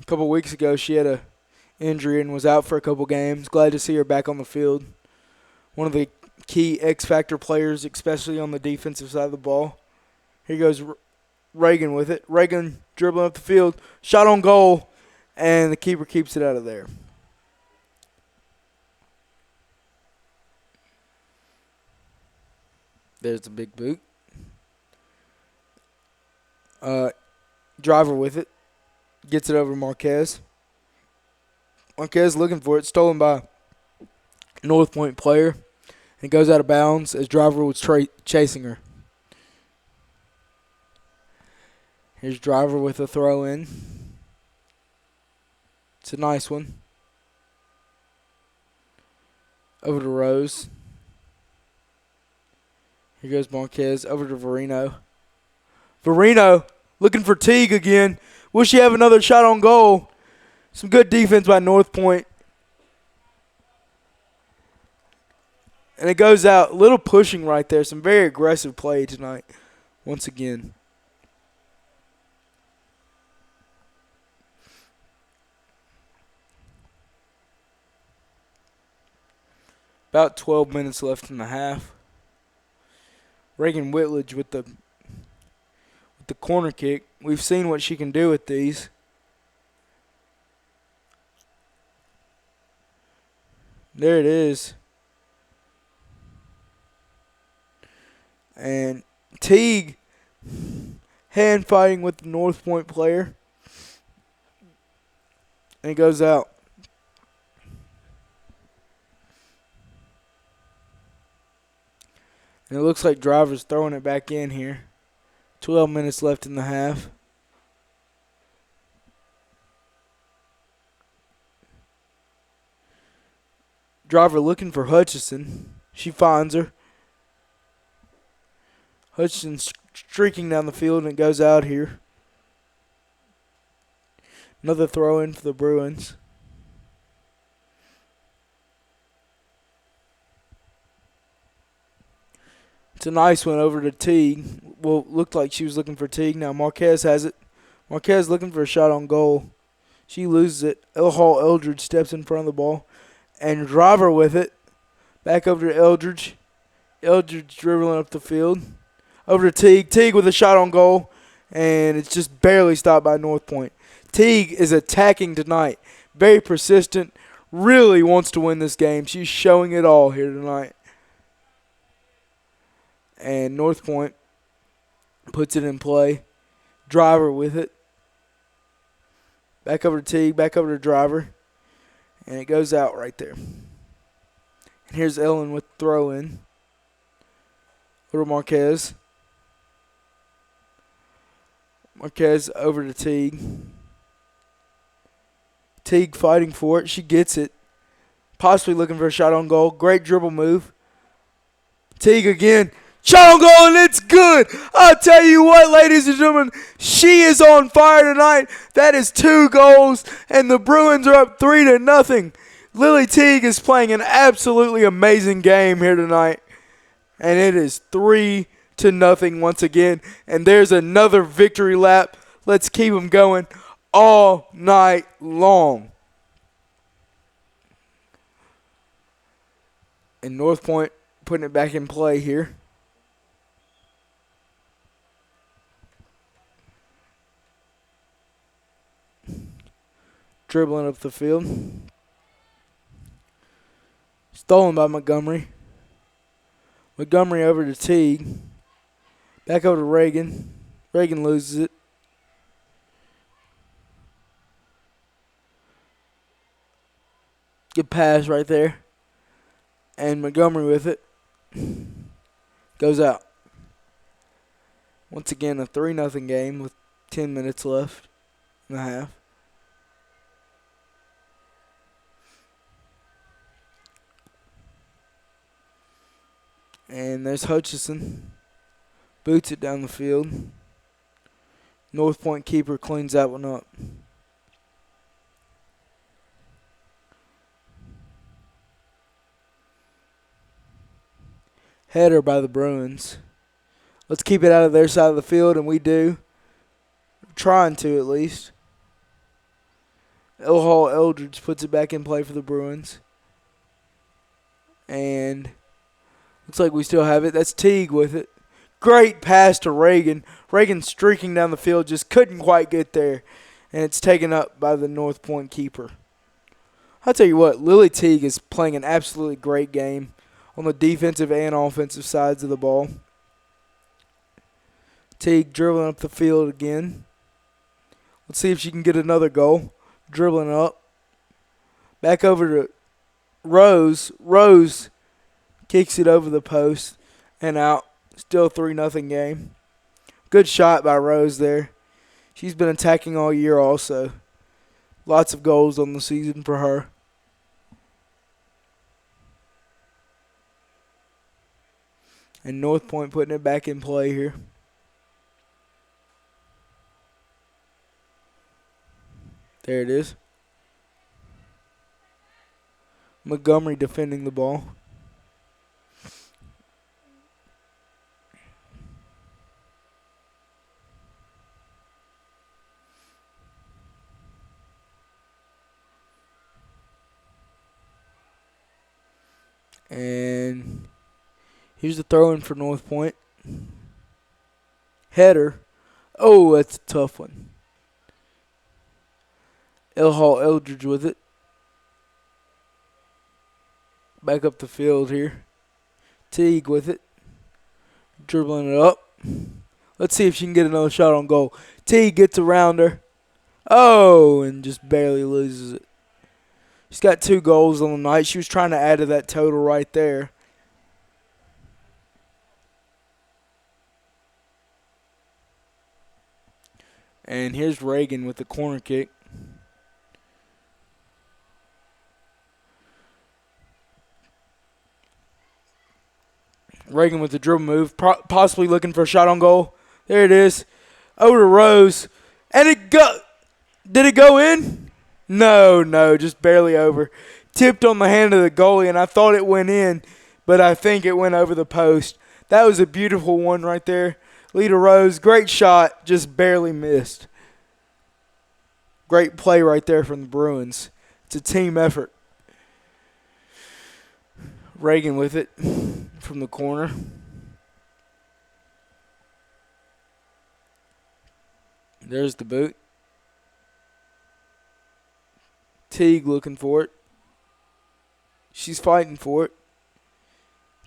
A couple weeks ago, she had a injury and was out for a couple games. Glad to see her back on the field. One of the key X-Factor players, especially on the defensive side of the ball. Here goes Reagan with it. Reagan dribbling up the field. Shot on goal, and the keeper keeps it out of there. There's the big boot. Driver with it. Gets it over to Marquez. Marquez looking for it. Stolen by Northpoint player. And goes out of bounds as Driver was chasing her. Here's Driver with a throw in. It's a nice one. Over to Rose. Here goes Marquez. Over to Verino. Verino looking for Teague again. Will she have another shot on goal? Some good defense by Northpoint. And it goes out. A little pushing right there. Some very aggressive play tonight. Once again. About 12 minutes left in the half. Reagan Whitledge with the corner kick. We've seen what she can do with these. There it is. And Teague hand fighting with the Northpoint player. And it goes out. And it looks like Driver's throwing it back in here. 12 minutes left in the half. Driver looking for Hutchison. She finds her. Hutchison streaking down the field, and it goes out here. Another throw in for the Bruins. It's a nice one over to Teague. Well, looked like she was looking for Teague. Now Marquez has it. Marquez looking for a shot on goal. She loses it. Hall Eldridge steps in front of the ball. And Driver with it. Back over to Eldridge. Eldridge dribbling up the field. Over to Teague. Teague with a shot on goal. And it's just barely stopped by Northpoint. Teague is attacking tonight. Very persistent. Really wants to win this game. She's showing it all here tonight. And Northpoint puts it in play. Driver with it. Back over to Teague. Back over to Driver. And it goes out right there. And here's Ellen with the throw in. Over to Marquez. Marquez over to Teague. Teague fighting for it. She gets it. Possibly looking for a shot on goal. Great dribble move. Teague again. Shot on goal, and it's good. I'll tell you what, ladies and gentlemen, she is on fire tonight. That is 2 goals, and the Bruins are up 3-0. Lily Teague is playing an absolutely amazing game here tonight, and it is 3-0 once again. And there's another victory lap. Let's keep them going all night long. And Northpoint putting it back in play here. Dribbling up the field. Stolen by Montgomery. Montgomery over to Teague. Back over to Reagan. Reagan loses it. Good pass right there. And Montgomery with it. Goes out. Once again, a 3-0 game with 10 minutes left in the half. And there's Hutchison. Boots it down the field. Northpoint keeper cleans that one up. Header by the Bruins. Let's keep it out of their side of the field, and we do. Trying to, at least. Elhall Eldridge puts it back in play for the Bruins. And looks like we still have it. That's Teague with it. Great pass to Reagan. Reagan streaking down the field, just couldn't quite get there. And it's taken up by the Northpoint keeper. I'll tell you what, Lily Teague is playing an absolutely great game on the defensive and offensive sides of the ball. Teague dribbling up the field again. Let's see if she can get another goal. Dribbling up. Back over to Rose. Rose kicks it over the post and out. Still 3-0 game. Good shot by Rose there. She's been attacking all year also. Lots of goals on the season for her. And Northpoint putting it back in play here. There it is. Montgomery defending the ball. And here's the throw in for Northpoint. Header. Oh, that's a tough one. Elhall Eldridge with it. Back up the field here. Teague with it. Dribbling it up. Let's see if she can get another shot on goal. Teague gets around her. Oh, and just barely loses it. She's got 2 goals on the night. She was trying to add to that total right there. And here's Reagan with the corner kick. Reagan with the dribble move, possibly looking for a shot on goal. There it is. Over to Rose. And did it go in? No, just barely over. Tipped on the hand of the goalie, and I thought it went in, but I think it went over the post. That was a beautiful one right there. Lita Rose, great shot, just barely missed. Great play right there from the Bruins. It's a team effort. Reagan with it from the corner. There's the boot. Teague looking for it. She's fighting for it.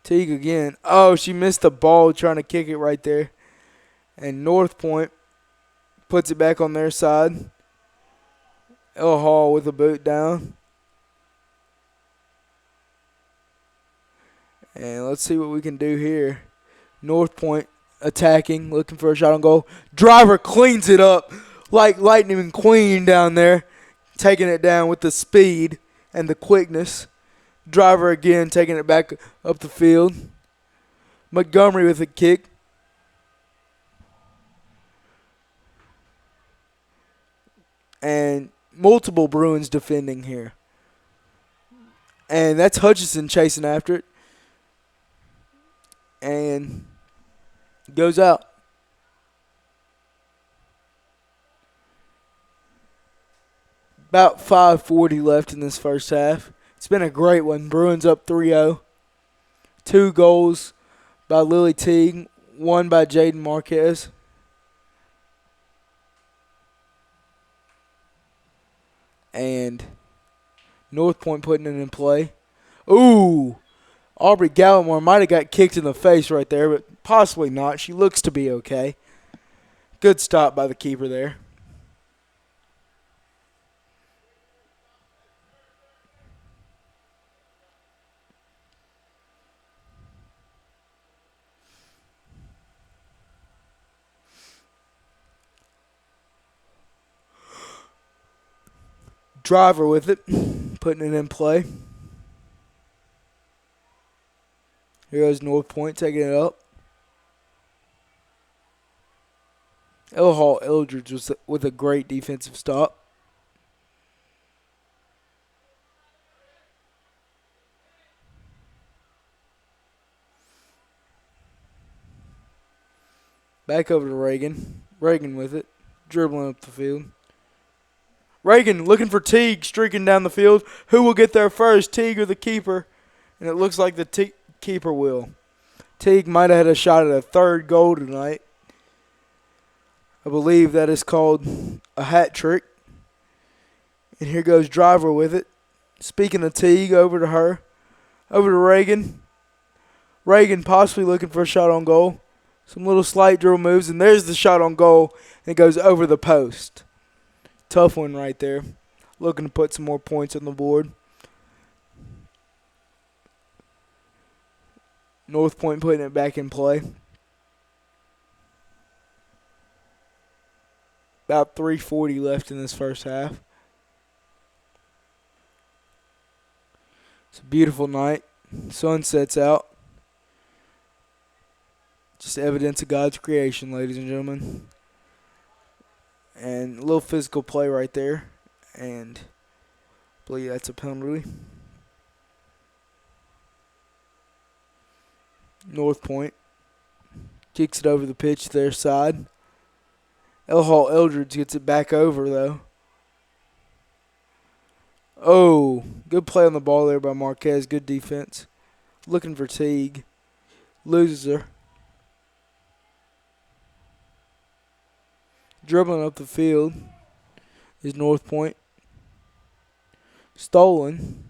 Teague again. Oh, she missed the ball trying to kick it right there. And Northpoint puts it back on their side. El Hall with the boot down. And let's see what we can do here. Northpoint attacking, looking for a shot on goal. Driver cleans it up like Lightning McQueen down there. Taking it down with the speed and the quickness. Driver again taking it back up the field. Montgomery with a kick. And multiple Bruins defending here. And that's Hutchison chasing after it. And goes out. About 5:40 left in this first half. It's been a great one. Bruins up 3-0. 2 goals by Lily Teague, 1 by Jaden Marquez. And Northpoint putting it in play. Ooh! Aubrey Gallimore might have got kicked in the face right there, but possibly not. She looks to be okay. Good stop by the keeper there. Driver with it, putting it in play. Here goes Northpoint taking it up. Eldridge was with a great defensive stop. Back over to Reagan. Reagan with it, dribbling up the field. Reagan looking for Teague, streaking down the field. Who will get there first, Teague or the keeper? And it looks like the keeper will. Teague might have had a shot at a third goal tonight. I believe that is called a hat trick. And here goes Driver with it. Speaking of Teague, over to her. Over to Reagan. Reagan possibly looking for a shot on goal. Some little slight drill moves, and there's the shot on goal. And it goes over the post. Tough one right there. Looking to put some more points on the board. Northpoint putting it back in play. About 3:40 left in this first half. It's a beautiful night. Sun sets out. Just evidence of God's creation, ladies and gentlemen. And a little physical play right there. And I believe that's a penalty. Northpoint kicks it over the pitch to their side. Eldridge gets it back over, though. Oh, good play on the ball there by Marquez. Good defense. Looking for Teague. Loses her. Dribbling up the field is Northpoint. Stolen.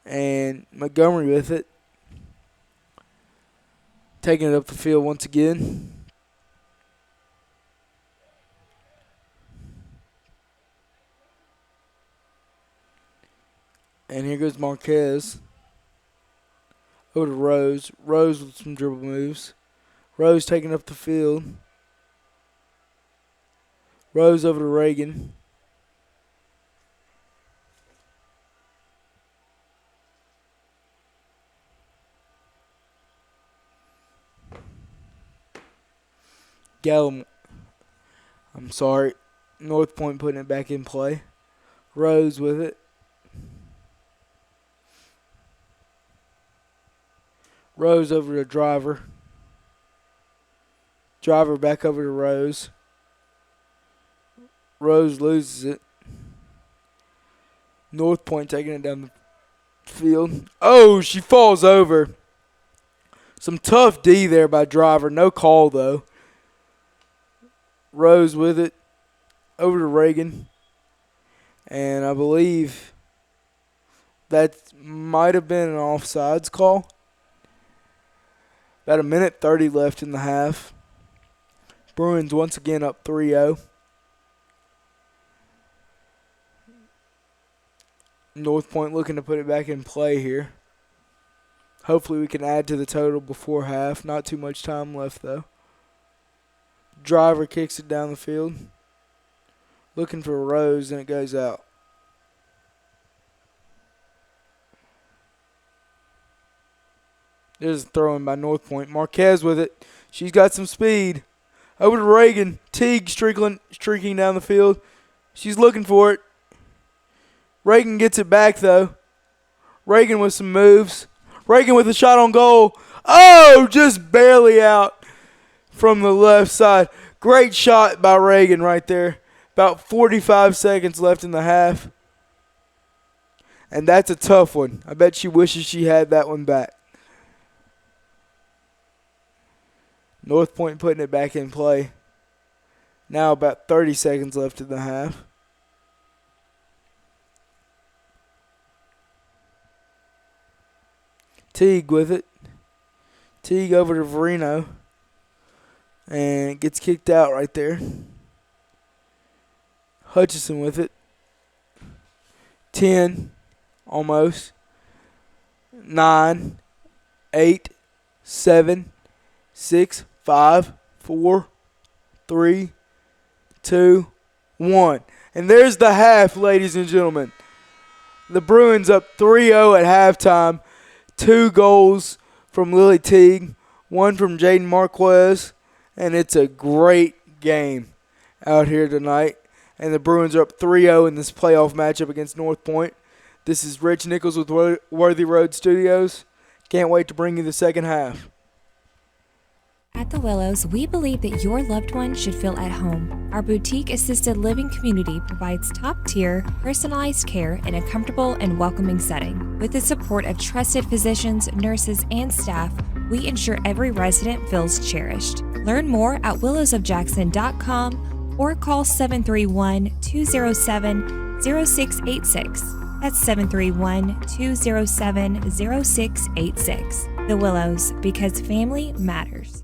And Montgomery with it. Taking it up the field once again. And here goes Marquez. Over to Rose. Rose with some dribble moves. Rose taking up the field. Rose over to Reagan. Northpoint putting it back in play. Rose with it. Rose over to Driver. Driver back over to Rose. Rose loses it. Northpoint taking it down the field. Oh, she falls over. Some tough D there by Driver. No call, though. Rose with it. Over to Reagan. And I believe that might have been an offsides call. About 1:30 left in the half. Bruins once again up 3-0. Northpoint looking to put it back in play here. Hopefully we can add to the total before half. Not too much time left, though. Driver kicks it down the field. Looking for Rose, and it goes out. There's a throw-in by Northpoint. Marquez with it. She's got some speed. Over to Reagan. Teague streaking down the field. She's looking for it. Reagan gets it back, though. Reagan with some moves. Reagan with a shot on goal. Oh, just barely out from the left side. Great shot by Reagan right there. About 45 seconds left in the half. And that's a tough one. I bet she wishes she had that one back. Northpoint putting it back in play. Now about 30 seconds left in the half. Teague with it. Teague over to Verino. And gets kicked out right there. Hutchison with it. 10. Almost. 9. 8. 7. 6. 5. 4. 3. 2. 1. And there's the half, ladies and gentlemen. The Bruins up 3-0 at halftime. 2 goals from Lily Teague, 1 from Jaden Marquez, and it's a great game out here tonight. And the Bruins are up 3-0 in this playoff matchup against Northpoint. This is Rich Nichols with Worthy Road Studios. Can't wait to bring you the second half. At the Willows, we believe that your loved one should feel at home. Our boutique assisted living community provides top-tier, personalized care in a comfortable and welcoming setting. With the support of trusted physicians, nurses, and staff, we ensure every resident feels cherished. Learn more at willowsofjackson.com or call 731-207-0686. That's 731-207-0686. The Willows, because family matters.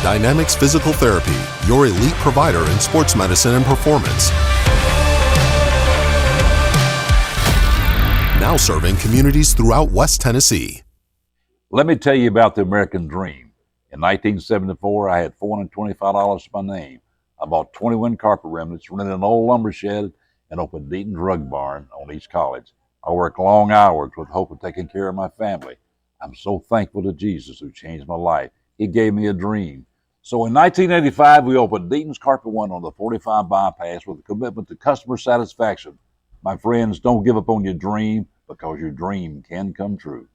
Dynamics Physical Therapy, your elite provider in sports medicine and performance. Now serving communities throughout West Tennessee. Let me tell you about the American Dream. In 1974, I had $425 to my name. I bought 21 carpet remnants, rented an old lumber shed, and opened Deaton's Rug Barn on East College. I worked long hours with hope of taking care of my family. I'm so thankful to Jesus who changed my life. He gave me a dream. So in 1985, we opened Deaton's Carpet One on the 45 bypass with a commitment to customer satisfaction. My friends, don't give up on your dream, because your dream can come true.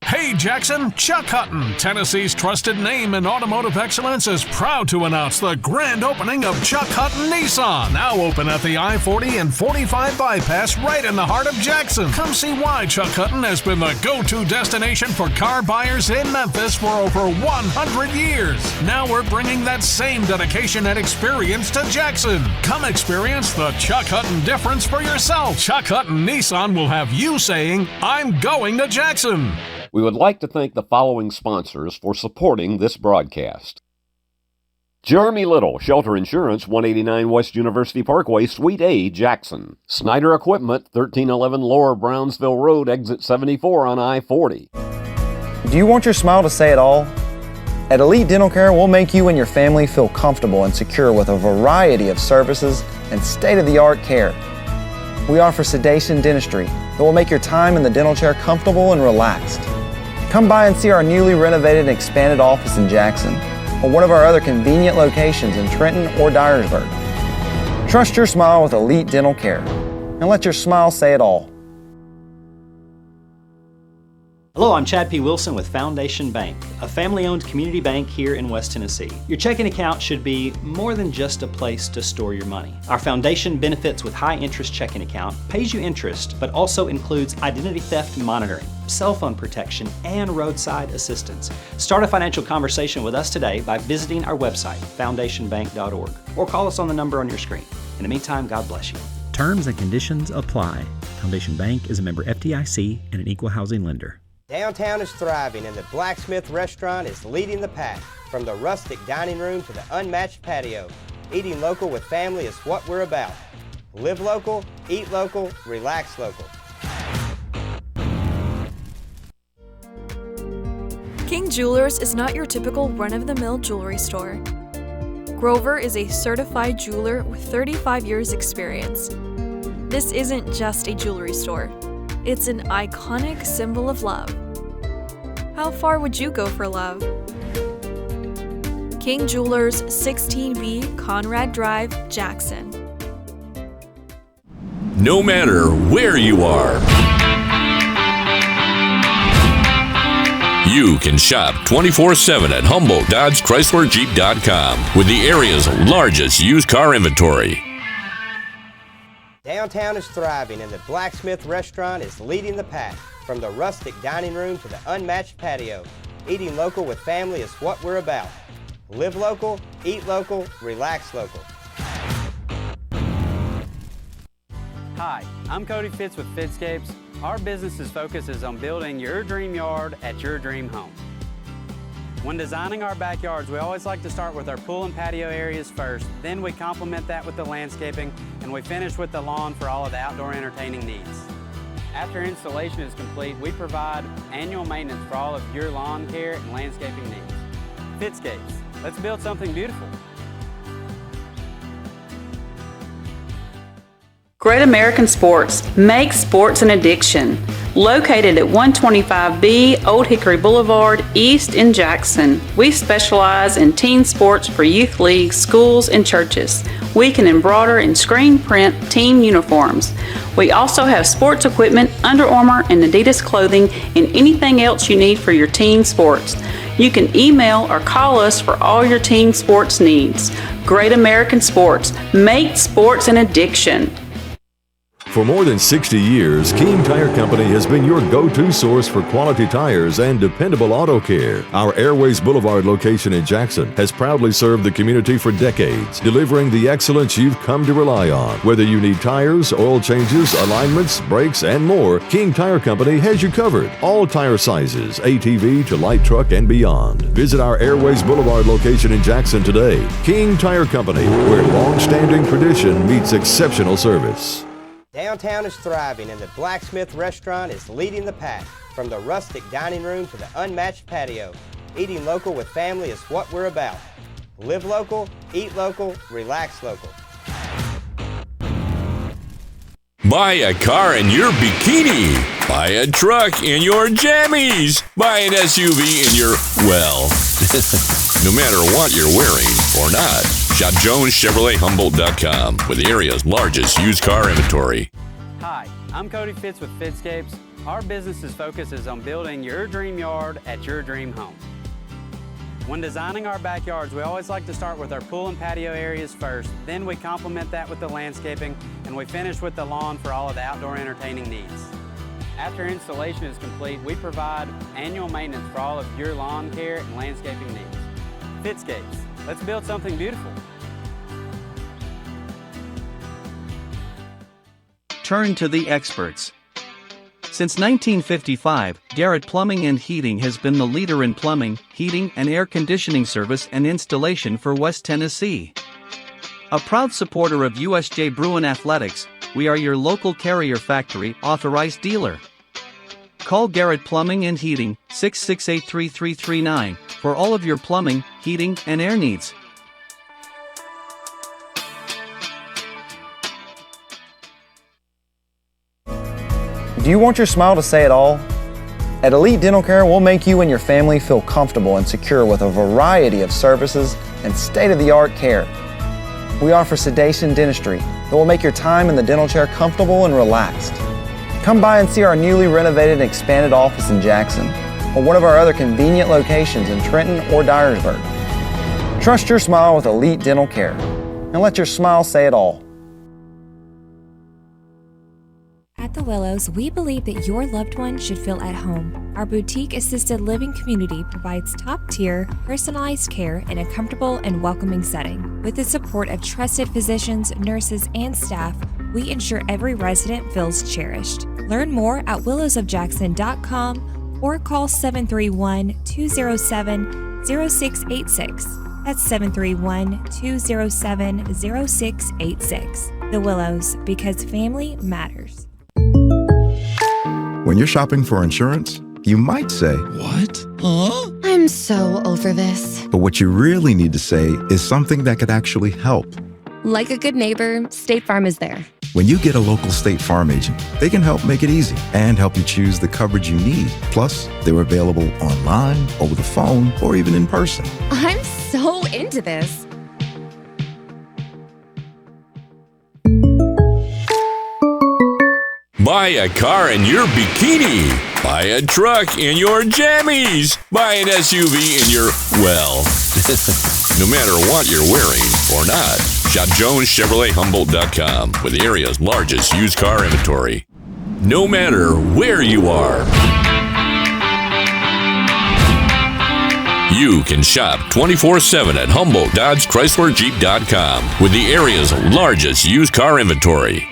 Hey Jackson, Chuck Hutton, Tennessee's trusted name in automotive excellence, is proud to announce the grand opening of Chuck Hutton Nissan, now open at the I-40 and 45 bypass right in the heart of Jackson. Come see why Chuck Hutton has been the go-to destination for car buyers in Memphis for over 100 years. Now we're bringing that same dedication and experience to Jackson. Come experience the Chuck Hutton difference for yourself. Chuck Hutton Nissan will have you saying, I'm going to Jackson. We would like to thank the following sponsors for supporting this broadcast. Jeremy Little, Shelter Insurance, 189 West University Parkway, Suite A, Jackson. Snyder Equipment, 1311 Lower Brownsville Road, Exit 74 on I-40. Do you want your smile to say it all? At Elite Dental Care, we'll make you and your family feel comfortable and secure with a variety of services and state-of-the-art care. We offer sedation dentistry that will make your time in the dental chair comfortable and relaxed. Come by and see our newly renovated and expanded office in Jackson, or one of our other convenient locations in Trenton or Dyersburg. Trust your smile with Elite Dental Care, and let your smile say it all. Hello, I'm Chad P. Wilson with Foundation Bank, a family-owned community bank here in West Tennessee. Your checking account should be more than just a place to store your money. Our Foundation Benefits with High Interest checking account pays you interest, but also includes identity theft monitoring, cell phone protection, and roadside assistance. Start a financial conversation with us today by visiting our website, foundationbank.org, or call us on the number on your screen. In the meantime, God bless you. Terms and conditions apply. Foundation Bank is a member FDIC and an equal housing lender. Downtown is thriving and the Blacksmith Restaurant is leading the pack. From the rustic dining room to the unmatched patio, eating local with family is what we're about. Live local, eat local, relax local. King Jewelers is not your typical run-of-the-mill jewelry store. Grover is a certified jeweler with 35 years experience. This isn't just a jewelry store. It's an iconic symbol of love. How far would you go for love? King Jewelers, 16B Conrad Drive, Jackson. No matter where you are, You can shop 24/7 at HumboldtDodgeChryslerJeep.com with the area's largest used car inventory. Downtown is thriving and the Blacksmith Restaurant is leading the pack. From the rustic dining room to the unmatched patio, eating local with family is what we're about. Live local, eat local, relax local. Hi, I'm Cody Fitz with Fitscapes. Our business's focus is on building your dream yard at your dream home. When designing our backyards, we always like to start with our pool and patio areas first, then we complement that with the landscaping, and we finish with the lawn for all of the outdoor entertaining needs. After installation is complete, we provide annual maintenance for all of your lawn care and landscaping needs. Fitscapes, let's build something beautiful. Great American Sports makes sports an addiction. Located at 125B Old Hickory Boulevard, East in Jackson, we specialize in team sports for youth leagues, schools, and churches. We can embroider and screen print team uniforms. We also have sports equipment, Under Armour and Adidas clothing, and anything else you need for your team sports. You can email or call us for all your team sports needs. Great American Sports, make sports an addiction. For more than 60 years, King Tire Company has been your go-to source for quality tires and dependable auto care. Our Airways Boulevard location in Jackson has proudly served the community for decades, delivering the excellence you've come to rely on. Whether you need tires, oil changes, alignments, brakes, and more, King Tire Company has you covered. All tire sizes, ATV to light truck and beyond. Visit our Airways Boulevard location in Jackson today. King Tire Company, where long-standing tradition meets exceptional service. Downtown is thriving and the Blacksmith Restaurant is leading the pack. From the rustic dining room to the unmatched patio, eating local with family is what we're about. Live local, eat local, relax local. Buy a car in your bikini. Buy a truck in your jammies. Buy an SUV in your, well, no matter what you're wearing or not. Shop JonesChevroletHumboldt.com with the area's largest used car inventory. Hi, I'm Cody Fitz with Fitscapes. Our business's focus is on building your dream yard at your dream home. When designing our backyards, we always like to start with our pool and patio areas first, then we complement that with the landscaping, and we finish with the lawn for all of the outdoor entertaining needs. After installation is complete, we provide annual maintenance for all of your lawn care and landscaping needs. Fitscapes, let's build something beautiful. Turn to the experts. Since 1955, Garrett Plumbing and Heating has been the leader in plumbing, heating, and air conditioning service and installation for West Tennessee. A proud supporter of USJ Bruin Athletics, we are your local Carrier Factory authorized dealer. Call Garrett Plumbing and Heating 668-3339 for all of your plumbing, heating, and air needs. Do you want your smile to say it all? At Elite Dental Care, we'll make you and your family feel comfortable and secure with a variety of services and state-of-the-art care. We offer sedation dentistry that will make your time in the dental chair comfortable and relaxed. Come by and see our newly renovated and expanded office in Jackson or one of our other convenient locations in Trenton or Dyersburg. Trust your smile with Elite Dental Care and let your smile say it all. At the Willows, we believe that your loved one should feel at home. Our boutique assisted living community provides top-tier, personalized care in a comfortable and welcoming setting. With the support of trusted physicians, nurses, and staff, we ensure every resident feels cherished. Learn more at willowsofjackson.com or call 731-207-0686. That's 731-207-0686. The Willows, because family matters. When you're shopping for insurance, you might say, "What? Huh? I'm so over this." But what you really need to say is something that could actually help. Like a good neighbor, State Farm is there. When you get a local State Farm agent, they can help make it easy and help you choose the coverage you need. Plus, they're available online, over the phone, or even in person. I'm so into this. Buy a car in your bikini. Buy a truck in your jammies. Buy an SUV in your, well, no matter what you're wearing or not. Shop JonesChevroletHumboldt.com with the area's largest used car inventory. No matter where you are, you can shop 24/7 at HumboldtDodgeChryslerJeep.com with the area's largest used car inventory.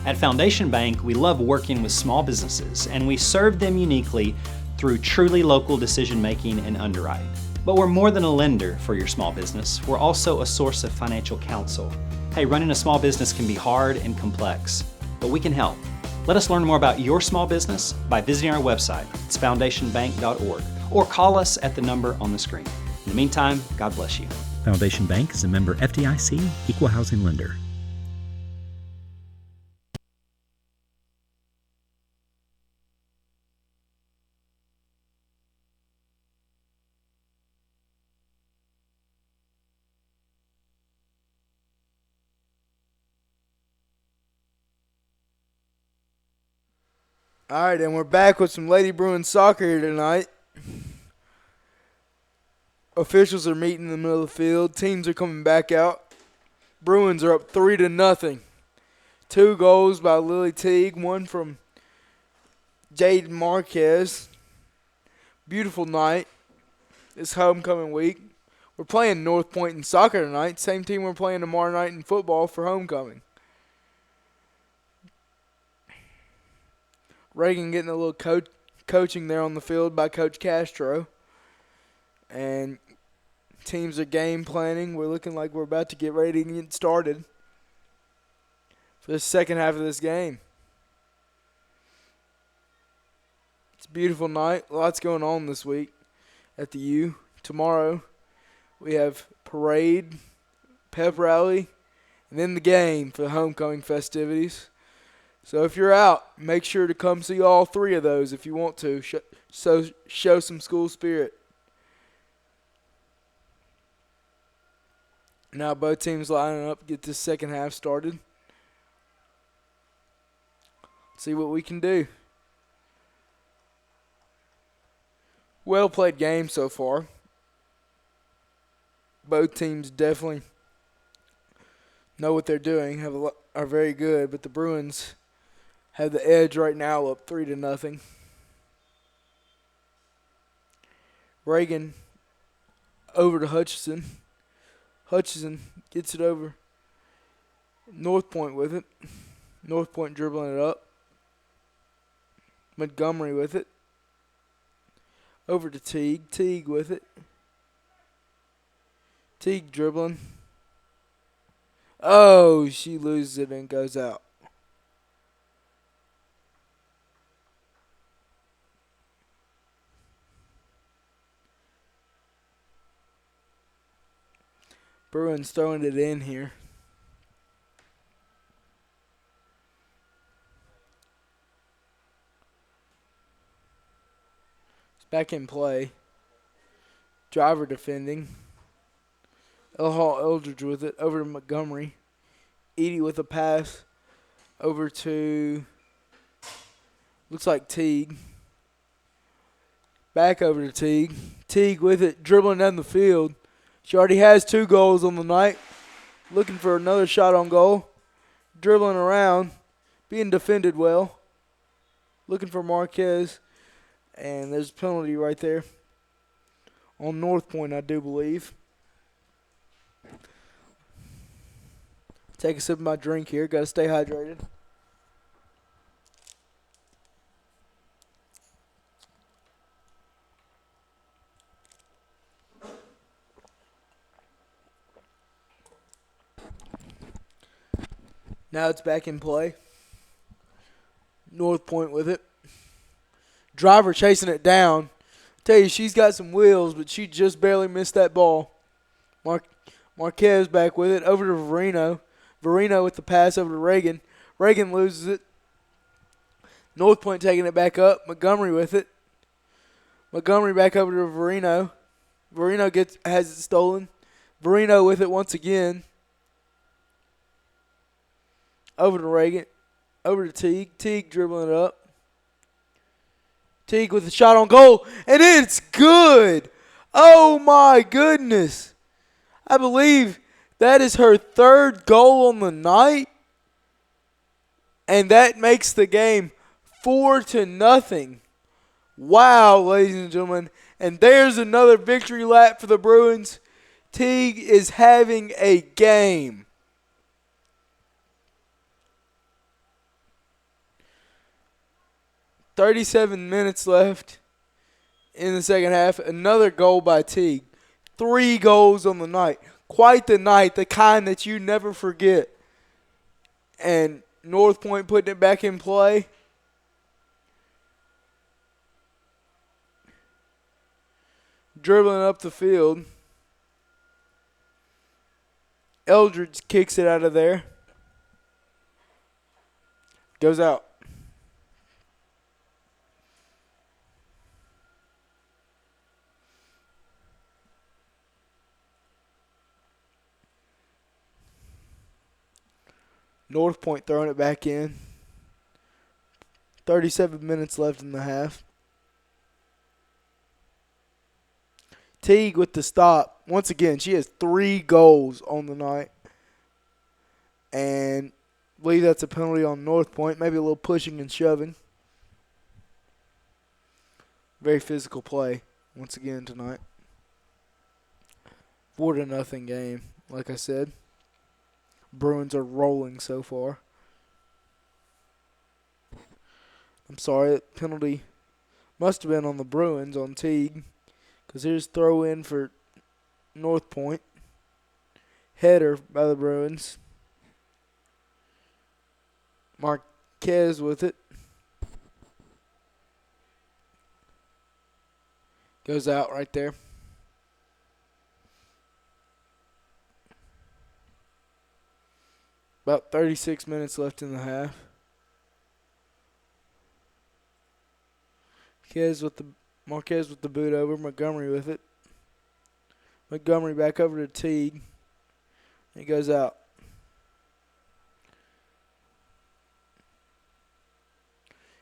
At Foundation Bank, we love working with small businesses, and we serve them uniquely through truly local decision making and underwriting. But we're more than a lender for your small business. We're also a source of financial counsel. Hey, running a small business can be hard and complex, but we can help. Let us learn more about your small business by visiting our website. It's foundationbank.org, or call us at the number on the screen. In the meantime, God bless you. Foundation Bank is a member FDIC, equal housing lender. All right, and we're back with some Lady Bruins soccer here tonight. Officials are meeting in the middle of the field. Teams are coming back out. Bruins are up 3-0. 2 goals by Lily Teague, one from Jade Marquez. Beautiful night. It's homecoming week. We're playing Northpoint in soccer tonight. Same team we're playing tomorrow night in football for homecoming. Reagan getting a little coaching there on the field by Coach Castro. And teams are game planning. We're looking like we're about to get ready to get started for the second half of this game. It's a beautiful night. Lots going on this week at the U. Tomorrow we have parade, pep rally, and then the game for the homecoming festivities. So if you're out, make sure to come see all 3 of those if you want to. Show some school spirit. Now both teams lining up to get this second half started. See what we can do. Well played game so far. Both teams definitely know what they're doing, are very good, but the Bruins have the edge right now, up 3-0. Reagan over to Hutchison. Hutchison gets it over. Northpoint with it. Northpoint dribbling it up. Montgomery with it. Over to Teague. Teague with it. Teague dribbling. Oh, she loses it and goes out. Bruins throwing it in here. It's back in play. Driver defending. Hall Eldridge with it over to Montgomery. Edie with a pass over to, looks like Teague. Back over to Teague. Teague with it, dribbling down the field. She already has 2 goals on the night. Looking for another shot on goal. Dribbling around. Being defended well. Looking for Marquez. And there's a penalty right there. On Northpoint, I do believe. Take a sip of my drink here. Got to stay hydrated. Now it's back in play. Northpoint with it. Driver chasing it down. Tell you, she's got some wheels, but she just barely missed that ball. Marquez back with it. Over to Verino. Verino with the pass over to Reagan. Reagan loses it. Northpoint taking it back up. Montgomery with it. Montgomery back over to Verino. Verino has it stolen. Verino with it once again. Over to Reagan. Over to Teague. Teague dribbling it up. Teague with a shot on goal, and it's good. Oh, my goodness. I believe that is her third goal on the night, and that makes the game 4-0. Wow, ladies and gentlemen. And there's another victory lap for the Bruins. Teague is having a game. "37 minutes left in the second half. Another goal by Teague. 3 goals on the night. Quite the night, the kind that you never forget. And Northpoint putting it back in play. Dribbling up the field. Eldridge kicks it out of there. Goes out. Northpoint throwing it back in. 37 minutes left in the half. Teague with the stop. Once again, she has 3 goals on the night. And I believe that's a penalty on Northpoint. Maybe a little pushing and shoving. Very physical play once again tonight. 4-0 game, like I said. Bruins are rolling so far. I'm sorry, that penalty must have been on the Bruins on Teague. Because here's throw in for Northpoint. Header by the Bruins. Marquez with it. Goes out right there. About 36 minutes left in the half. Marquez with the boot over. Montgomery with it. Montgomery back over to Teague. He goes out.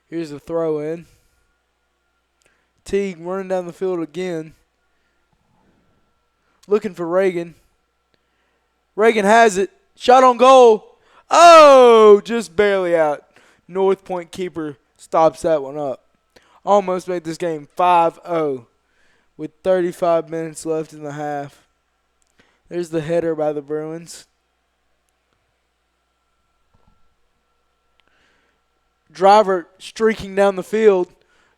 Here's a throw in. Teague running down the field again. Looking for Reagan. Reagan has it. Shot on goal. Oh, just barely out. Northpoint keeper stops that one up. Almost made this game 5-0 with 35 minutes left in the half. There's the header by the Bruins. Driver streaking down the field.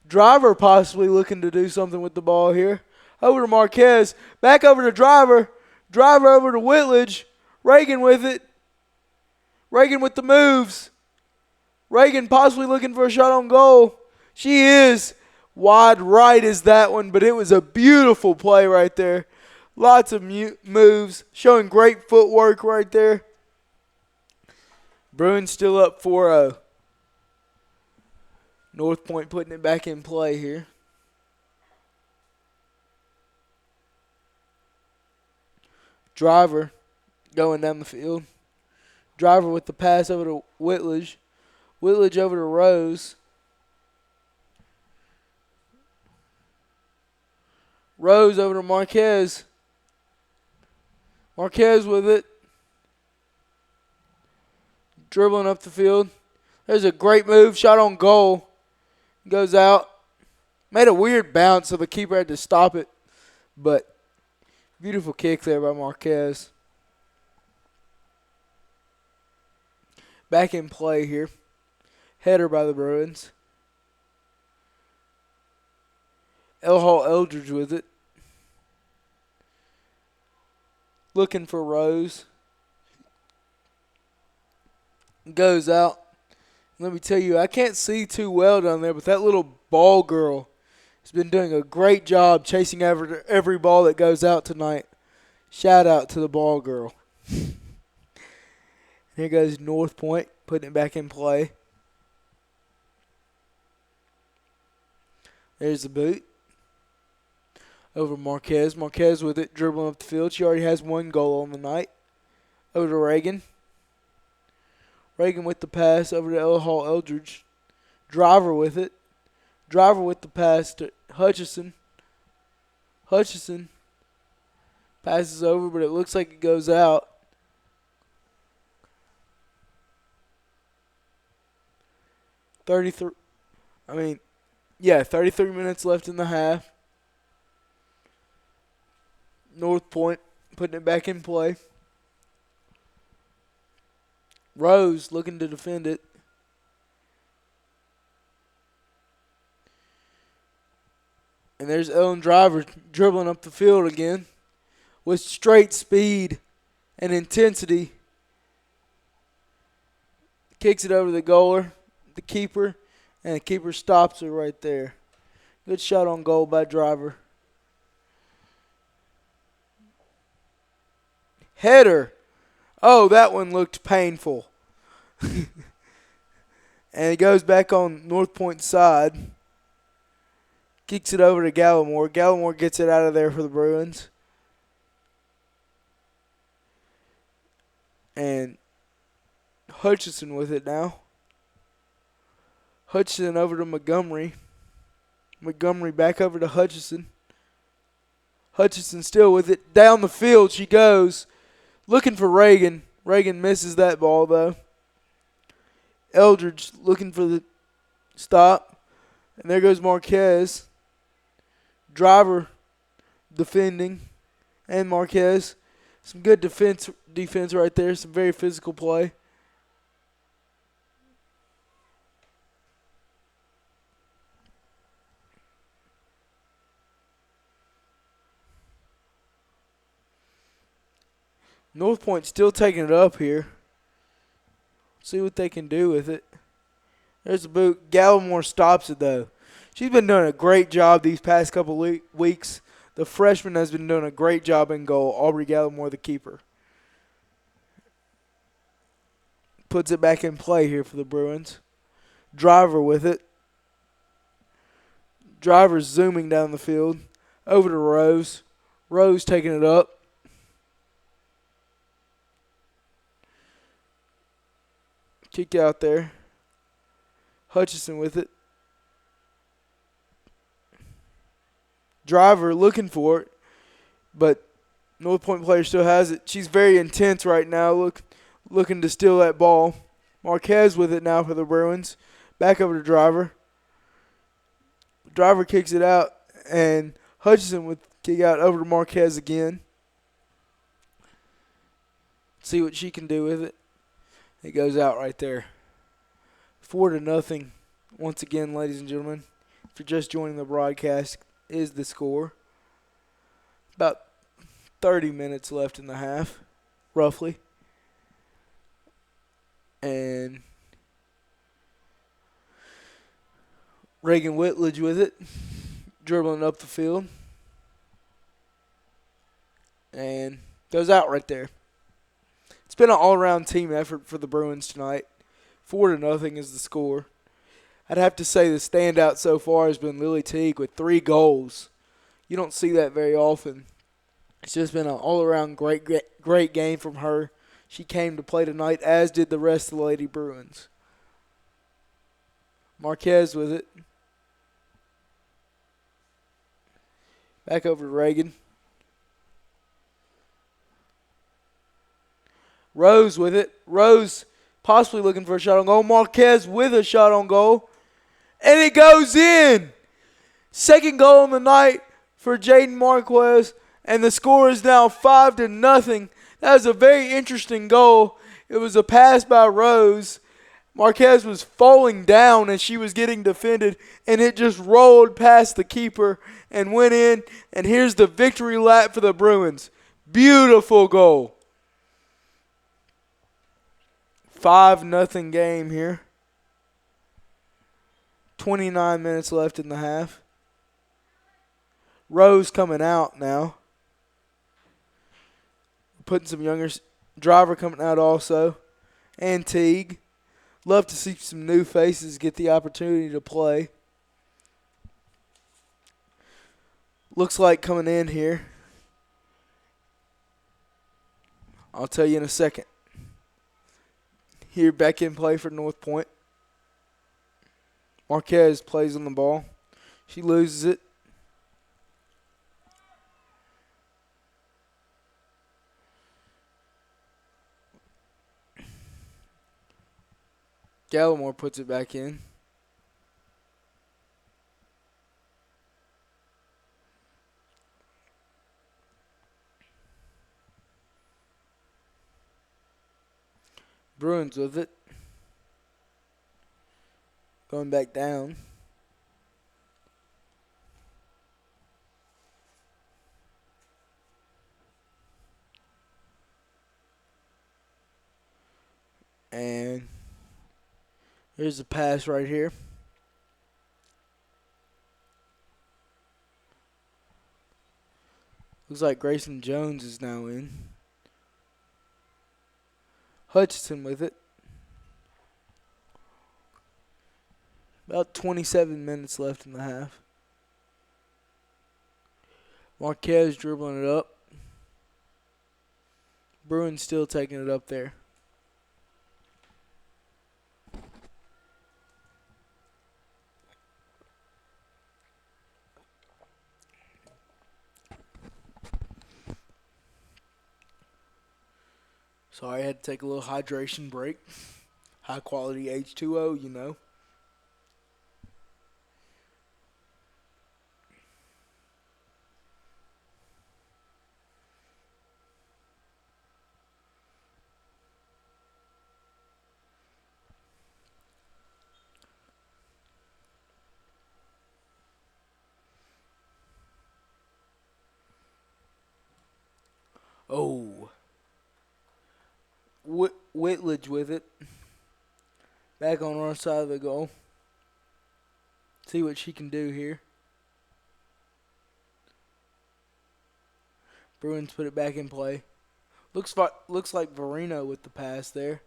Driver possibly looking to do something with the ball here. Over to Marquez. Back over to Driver. Driver over to Whitledge. Reagan with it. Reagan with the moves. Reagan possibly looking for a shot on goal. She is. Wide right is that one, but it was a beautiful play right there. Lots of moves, showing great footwork right there. Bruins still up 4-0. Northpoint putting it back in play here. Driver going down the field. Driver with the pass over to Whitledge. Whitledge over to Rose. Rose over to Marquez. Marquez with it. Dribbling up the field. There's a great move. Shot on goal. Goes out. Made a weird bounce, so the keeper had to stop it. But beautiful kick there by Marquez. Back in play here. Header by the Bruins. Hall Eldridge with it. Looking for Rose. Goes out. Let me tell you, I can't see too well down there, but that little ball girl has been doing a great job chasing every ball that goes out tonight. Shout out to the ball girl. Here goes Northpoint, putting it back in play. There's the boot. Over Marquez. Marquez with it, dribbling up the field. She already has 1 goal on the night. Over to Reagan. Reagan with the pass over to Hall Eldridge. Driver with it. Driver with the pass to Hutchison. Hutchison passes over, but it looks like it goes out. .33 minutes left in the half. Northpoint putting it back in play. Rose looking to defend it. And there's Ellen Driver dribbling up the field again with straight speed and intensity. Kicks it over the goaler, the keeper, and the keeper stops her right there. Good shot on goal by Driver. Header. Oh, that one looked painful. And it goes back on Northpoint's side. Kicks it over to Gallimore. Gallimore gets it out of there for the Bruins. And Hutchison with it now. Hutchison over to Montgomery. Montgomery back over to Hutchison. Hutchison still with it. Down the field she goes. Looking for Reagan. Reagan misses that ball, though. Eldridge looking for the stop. And there goes Marquez. Driver defending. And Marquez. Some good defense right there. Some very physical play. Northpoint still taking it up here. See what they can do with it. There's a boot. Gallimore stops it, though. She's been doing a great job these past couple weeks. The freshman has been doing a great job in goal. Aubrey Gallimore, the keeper. Puts it back in play here for the Bruins. Driver with it. Driver's zooming down the field. Over to Rose. Rose taking it up. Kick out there. Hutchison with it. Driver looking for it, but Northpoint player still has it. She's very intense right now, looking to steal that ball. Marquez with it now for the Bruins. Back over to Driver. Driver kicks it out, and Hutchison with kick out over to Marquez again. See what she can do with it. It goes out right there. 4-0. Once again, ladies and gentlemen, if you're just joining the broadcast, is the score. About 30 minutes left in the half, roughly. And Reagan Whitledge with it, dribbling up the field. And goes out right there. It's been an all-around team effort for the Bruins tonight. 4-0 is the score. I'd have to say the standout so far has been Lily Teague with 3 goals. You don't see that very often. It's just been an all-around great game from her. She came to play tonight, as did the rest of the Lady Bruins. Marquez with it. Back over to Reagan. Rose with it. Rose possibly looking for a shot on goal. Marquez with a shot on goal. And it goes in. Second goal on the night for Jaden Marquez. And the score is now 5-0. That was a very interesting goal. It was a pass by Rose. Marquez was falling down as she was getting defended. And it just rolled past the keeper and went in. And here's the victory lap for the Bruins. Beautiful goal. 5-0 game here. 29 minutes left in the half. Rose coming out now. Putting some younger. Driver coming out also. And Teague. Love to see some new faces get the opportunity to play. Looks like coming in here. I'll tell you in a second. Here back in play for Northpoint. Marquez plays on the ball. She loses it. Gallimore puts it back in. Bruins with it. Going back down. And here's the pass right here. Looks like Grayson Jones is now in. Hutchinson with it. About 27 minutes left in the half. Marquez dribbling it up. Bruins still taking it up there. Sorry, I had to take a little hydration break. High quality H2O, you know. Oh. Whitledge with it. Back on our side of the goal. See what she can do here. Bruins put it back in play. Looks like Verino with the pass there.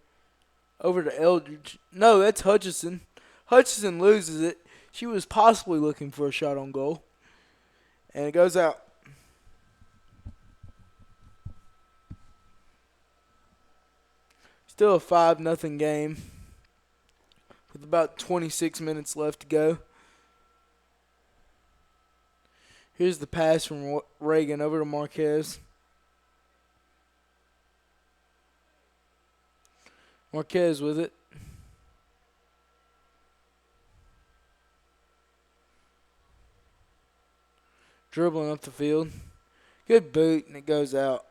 Over to Eldridge. No, that's Hutchison. Hutchison loses it. She was possibly looking for a shot on goal. And it goes out. Still a 5-0 game with about 26 minutes left to go. Here's the pass from Reagan over to Marquez. Marquez with it. Dribbling up the field. Good boot, and it goes out.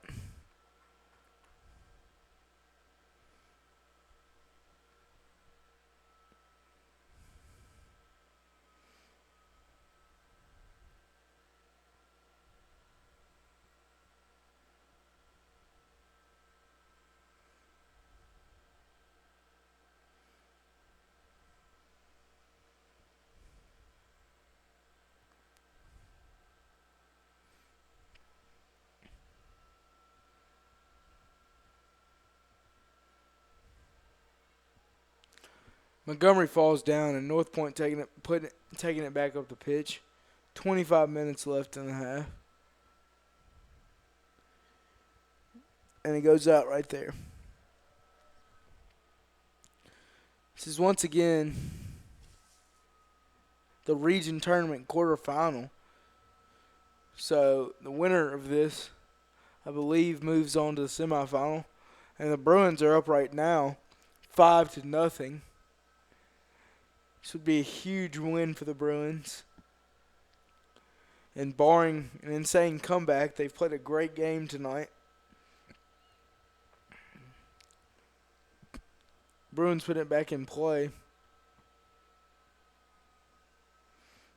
Montgomery falls down, and Northpoint taking it back up the pitch. 25 minutes left in the half. And it goes out right there. This is once again the region tournament quarterfinal. So the winner of this, I believe, moves on to the semifinal. And the Bruins are up right now, 5-0. This would be a huge win for the Bruins. And barring an insane comeback, they've played a great game tonight. Bruins put it back in play.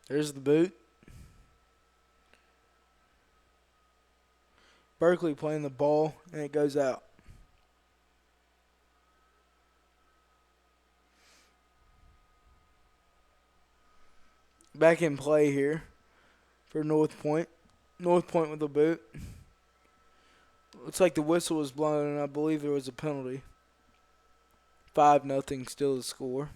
There's the boot. Berkeley playing the ball, and it goes out. Back in play here for Northpoint. Northpoint with the boot. Looks like the whistle was blown, and I believe there was a penalty. 5-0 still the score.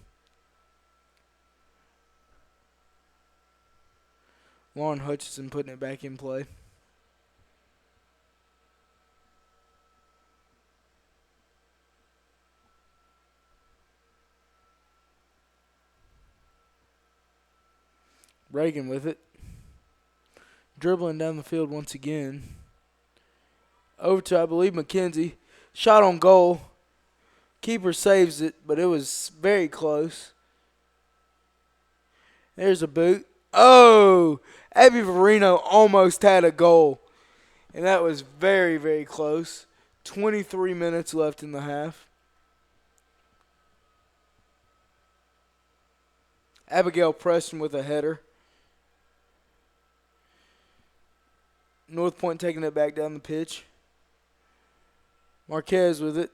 Lauren Hutchison putting it back in play. Reagan with it. Dribbling down the field once again. Over to, I believe, McKenzie. Shot on goal. Keeper saves it, but it was very close. There's a boot. Oh! Abby Verino almost had a goal. And that was very, very close. 23 minutes left in the half. Abigail Preston with a header. Northpoint taking it back down the pitch. Marquez with it.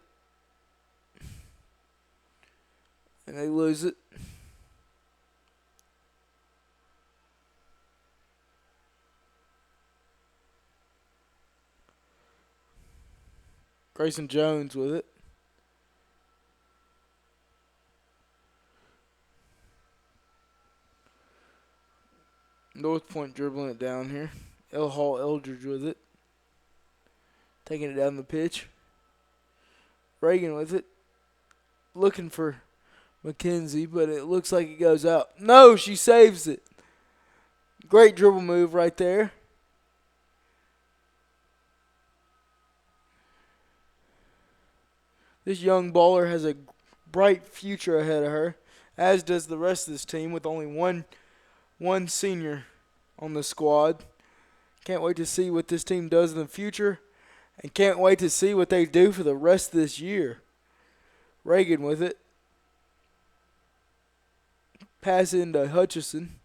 And they lose it. Grayson Jones with it. Northpoint dribbling it down here. L. Hall Eldridge with it. Taking it down the pitch. Reagan with it. Looking for McKenzie, but it looks like it goes out. No, she saves it. Great dribble move right there. This young baller has a bright future ahead of her, as does the rest of this team with only one senior on the squad. Can't wait to see what this team does in the future, and can't wait to see what they do for the rest of this year. Reagan with it. Pass into Hutchison.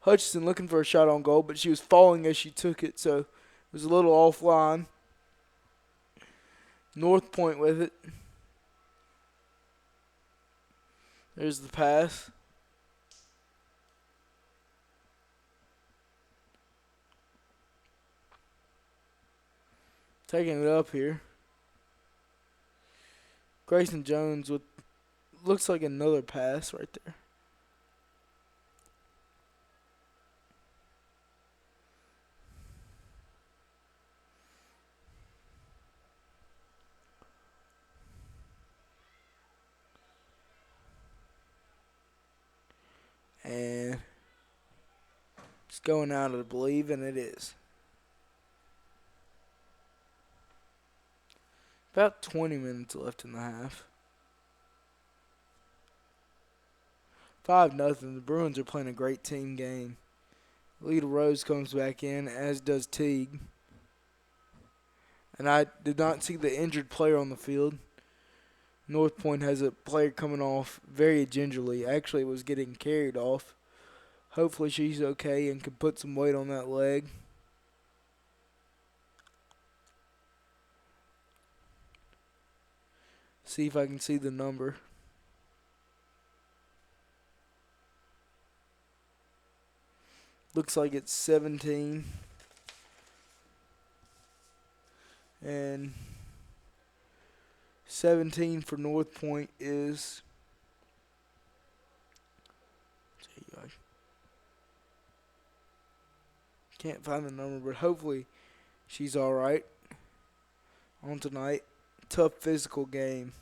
Hutchison looking for a shot on goal, but she was falling as she took it, so it was a little offline. Northpoint with it. There's the pass. Taking it up here. Grayson Jones with looks like another pass right there. And it's going out, I believe, and it is. About 20 minutes left in the half. 5-0. The Bruins are playing a great team game. Lita Rose comes back in, as does Teague. And I did not see the injured player on the field. Northpoint has a player coming off very gingerly. Actually, was getting carried off. Hopefully she's okay and can put some weight on that leg. See if I can see the number. Looks like it's 17. And 17 for Northpoint is can't find the number, but hopefully she's all right on tonight. Tough physical game,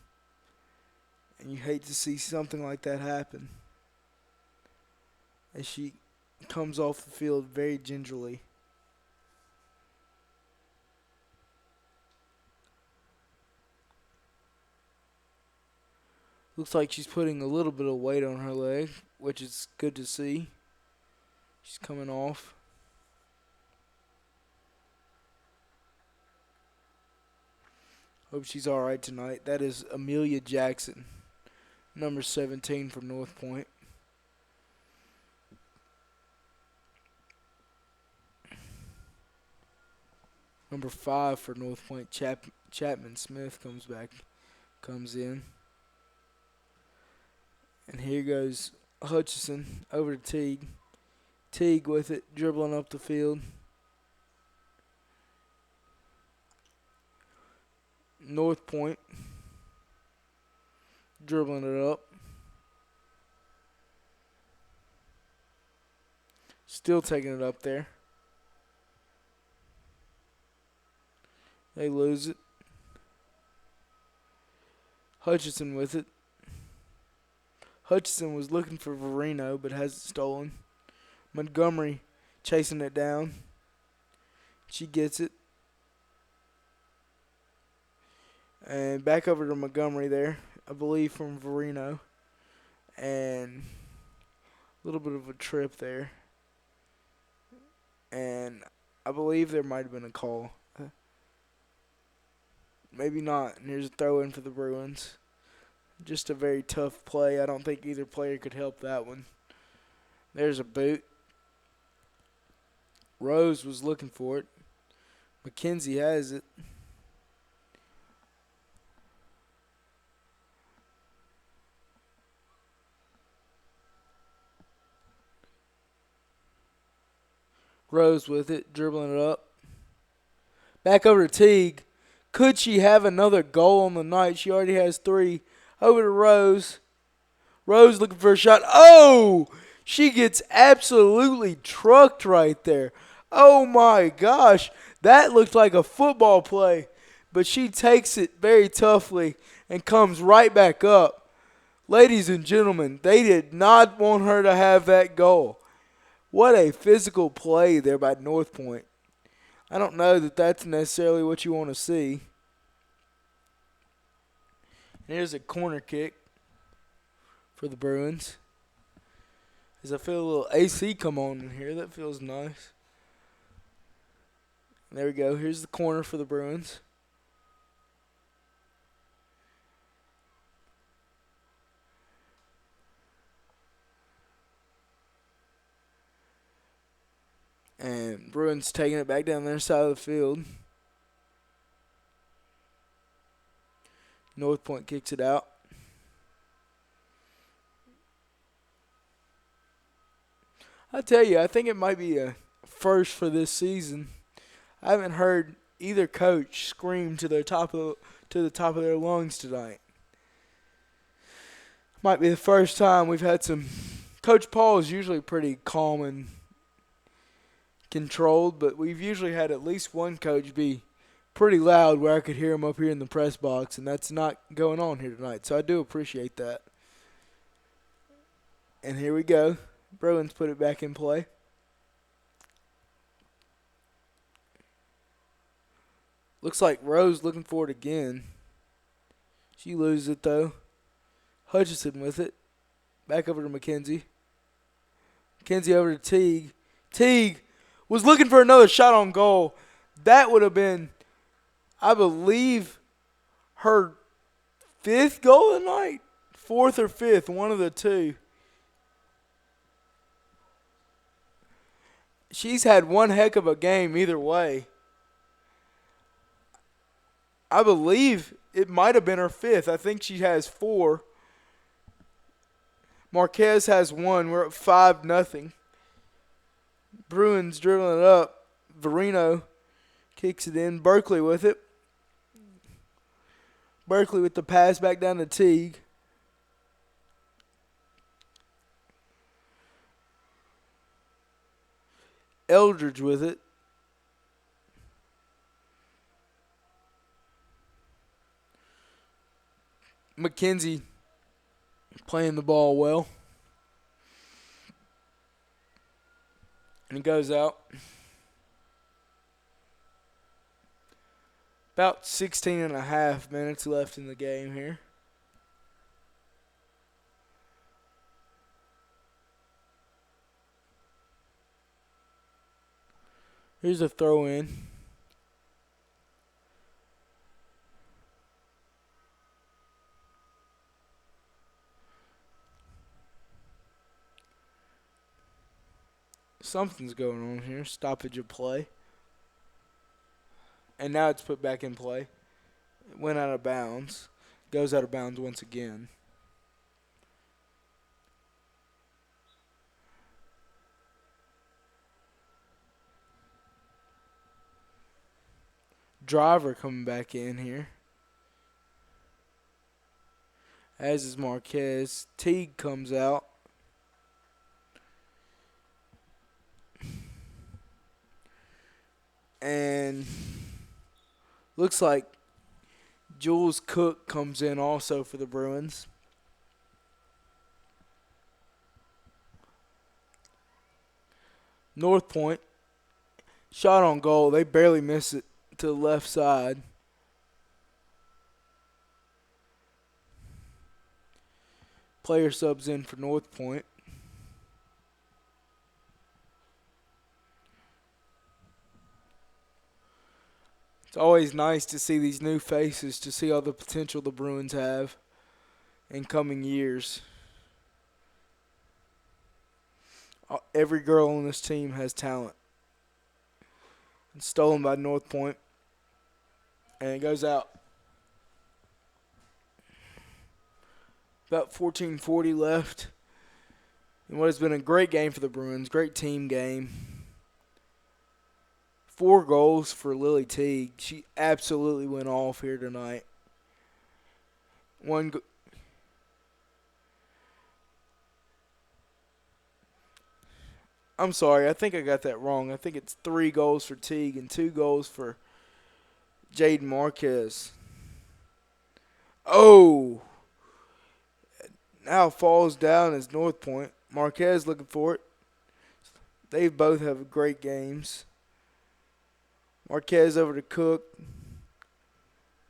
and you hate to see something like that happen as she comes off the field very gingerly. Looks like she's putting a little bit of weight on her leg, which is good to see. She's coming off. Hope she's all right tonight. That is Amelia Jackson, number 17 from Northpoint. Number 5 for Northpoint, Chapman Smith comes in. And here goes Hutchison over to Teague. Teague with it, dribbling up the field. Northpoint dribbling it up. Still taking it up there. They lose it. Hutchison with it. Hutchison was looking for Verino but has it stolen. Montgomery chasing it down. She gets it. And back over to Montgomery there, I believe from Verino. And a little bit of a trip there. And I believe there might have been a call. Maybe not. And here's a throw in for the Bruins. Just a very tough play. I don't think either player could help that one. There's a boot. Rose was looking for it. McKenzie has it. Rose with it, dribbling it up. Back over to Teague. Could she have another goal on the night? She already has 3. Over to Rose. Rose looking for a shot. Oh! She gets absolutely trucked right there. Oh my gosh. That looked like a football play. But she takes it very toughly and comes right back up. Ladies and gentlemen, they did not want her to have that goal. What a physical play there by Northpoint. I don't know that that's necessarily what you want to see. Here's a corner kick for the Bruins. As I feel a little AC come on in here. That feels nice. There we go. Here's the corner for the Bruins. And Bruins taking it back down their side of the field. Northpoint kicks it out. I tell you, I think it might be a first for this season. I haven't heard either coach scream to the top of their lungs tonight. Might be the first time we've had some. Coach Paul is usually pretty calm and controlled, but we've usually had at least one coach be pretty loud where I could hear him up here in the press box, and that's not going on here tonight. So I do appreciate that. And here we go. Bruins put it back in play. Looks like Rose looking for it again. She loses it, though. Hutchison with it. Back over to McKenzie. McKenzie over to Teague. Teague was looking for another shot on goal. That would have been, I believe, her 5th goal of the night. 4th or 5th, one of the two. She's had one heck of a game either way. I believe it might have been her 5th. I think she has 4. Marquez has 1. We're at 5-0. Bruins dribbling it up. Verino kicks it in. Berkeley with it. Berkeley with the pass back down to Teague. Eldridge with it. McKenzie playing the ball well. And he goes out. About 16 and a half minutes left in the game here. Here's a throw in. Something's going on here. Stoppage of play. And now it's put back in play. It went out of bounds. Goes out of bounds once again. Driver coming back in here. As is Marquez. Teague comes out. And looks like Jules Cook comes in also for the Bruins. Northpoint. Shot on goal. They barely miss it to the left side. Player subs in for Northpoint. It's always nice to see these new faces, to see all the potential the Bruins have in coming years. Every girl on this team has talent. It's stolen by Northpoint. And it goes out. About 14:40 left. And what has been a great game for the Bruins. Great team game. 4 goals for Lily Teague. She absolutely went off here tonight. I'm sorry, I think I got that wrong. I think it's 3 goals for Teague and 2 goals for Jaden Marquez. Oh! Now falls down as Northpoint. Marquez looking for it. They both have great games. Marquez over to Cook.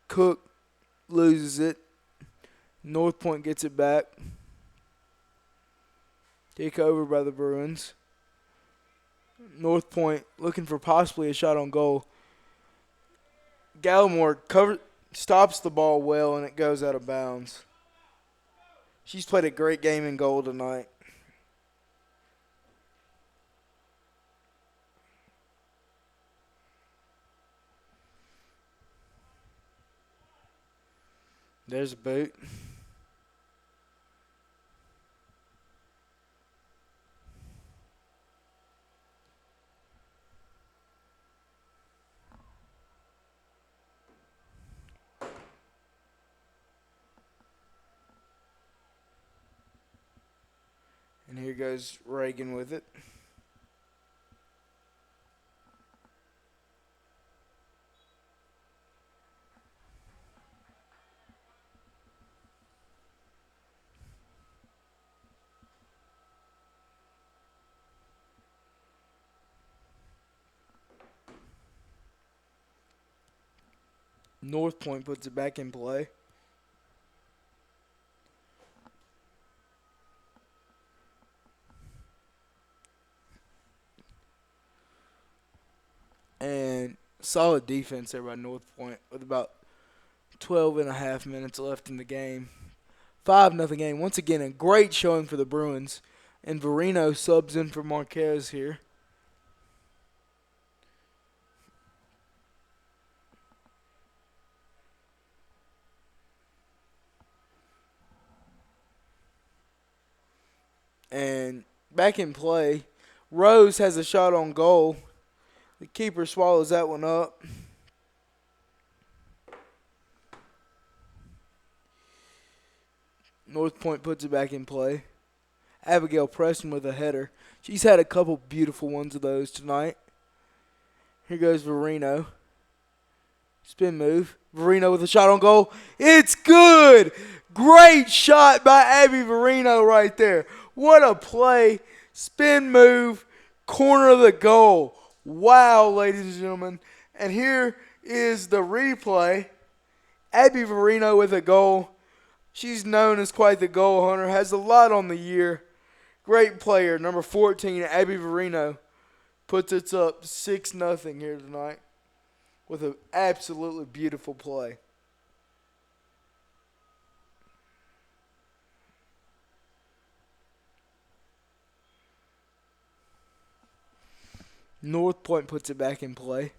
Cook loses it. Northpoint gets it back. Take over by the Bruins. Northpoint looking for possibly a shot on goal. Gallimore stops the ball well, and it goes out of bounds. She's played a great game in goal tonight. There's a boot. And here goes Reagan with it. Northpoint puts it back in play. And solid defense there by Northpoint with about 12 and a half minutes left in the game. 5-0 game. Once again, a great showing for the Bruins. And Verino subs in for Marquez here. And back in play, Rose has a shot on goal. The keeper swallows that one up. Northpoint puts it back in play. Abigail Preston with a header. She's had a couple beautiful ones of those tonight. Here goes Verino. Spin move. Verino with a shot on goal. It's good! Great shot by Abby Verino right there. What a play. Spin move. Corner of the goal. Wow, ladies and gentlemen. And here is the replay. Abby Verino with a goal. She's known as quite the goal hunter. Has a lot on the year. Great player. Number 14, Abby Verino, puts it up 6-0 here tonight with an absolutely beautiful play. Northpoint puts it back in play.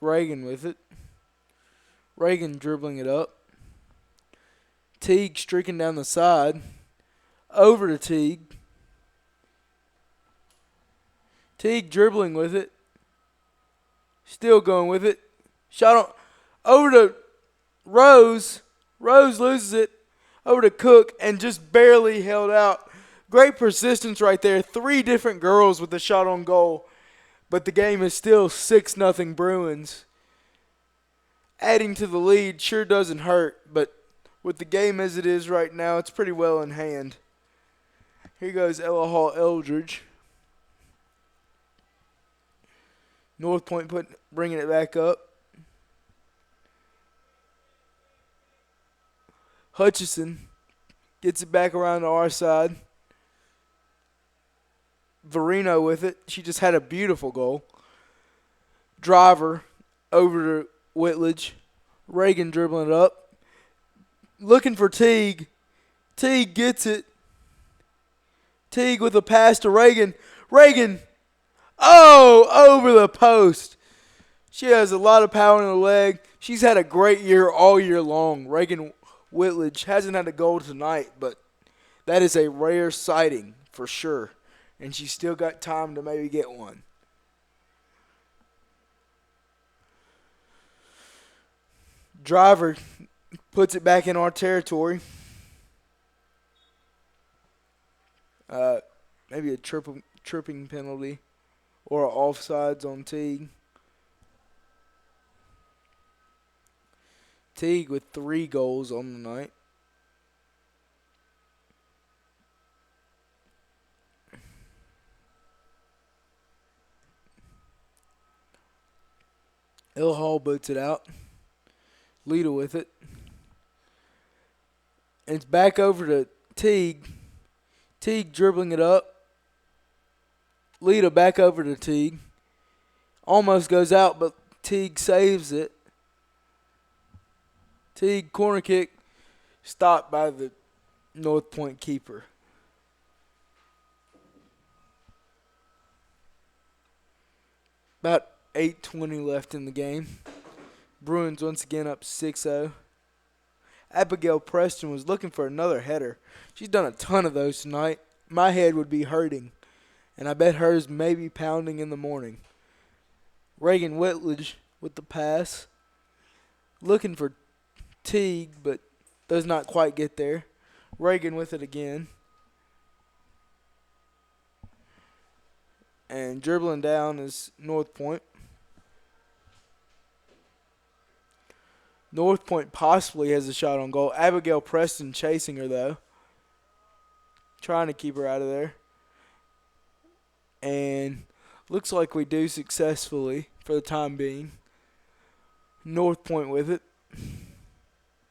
Reagan with it. Reagan dribbling it up. Teague streaking down the side. Over to Teague. Teague dribbling with it. Still going with it. Shot on. Over to Rose. Rose loses it. Over to Cook and just barely held out Great persistence right there. 3 different girls with a shot on goal. But the game is still 6-0 Bruins. Adding to the lead sure doesn't hurt, but with the game as it is right now, it's pretty well in hand. Here goes Ella Hall Eldridge. Northpoint bringing it back up. Hutchison gets it back around to our side. Verino with it. She just had a beautiful goal. Driver over to Whitledge. Reagan dribbling it up. Looking for Teague. Teague gets it. Teague with a pass to Reagan. Reagan, over the post. She has a lot of power in the leg. She's had a great year all year long. Reagan Whitledge hasn't had a goal tonight, but that is a rare sighting for sure. And she's still got time to maybe get one. Driver puts it back in our territory. Maybe a tripping penalty or offsides on Teague. Teague with 3 goals on the night. Ella Hall boots it out. Lita with it. And it's back over to Teague. Teague dribbling it up. Lita back over to Teague. Almost goes out, but Teague saves it. Teague corner kick stopped by the Northpoint keeper. About 8:20 left in the game. Bruins once again up 6-0. Abigail Preston was looking for another header. She's done a ton of those tonight. My head would be hurting, and I bet hers may be pounding in the morning. Reagan Whitledge with the pass. Looking for Teague, but does not quite get there. Reagan with it again. And dribbling down is Northpoint. Northpoint possibly has a shot on goal. Abigail Preston chasing her, though. Trying to keep her out of there. And looks like we do successfully for the time being. Northpoint with it.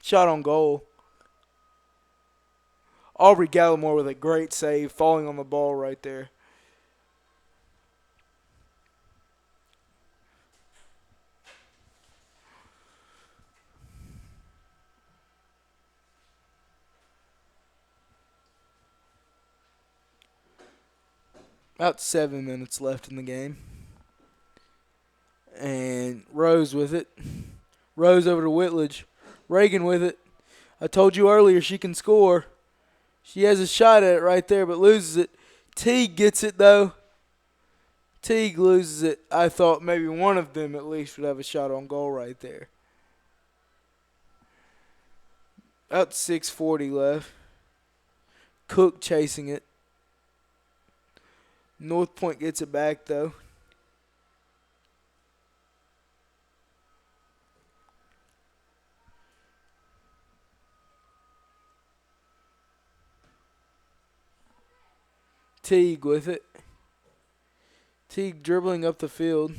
Shot on goal. Aubrey Gallimore with a great save, falling on the ball right there. About 7 minutes left in the game. And Rose with it. Rose over to Whitledge. Reagan with it. I told you earlier she can score. She has a shot at it right there, but loses it. Teague gets it, though. Teague loses it. I thought maybe one of them at least would have a shot on goal right there. About 6:40 left. Cook chasing it. Northpoint gets it back, though. Teague with it. Teague dribbling up the field.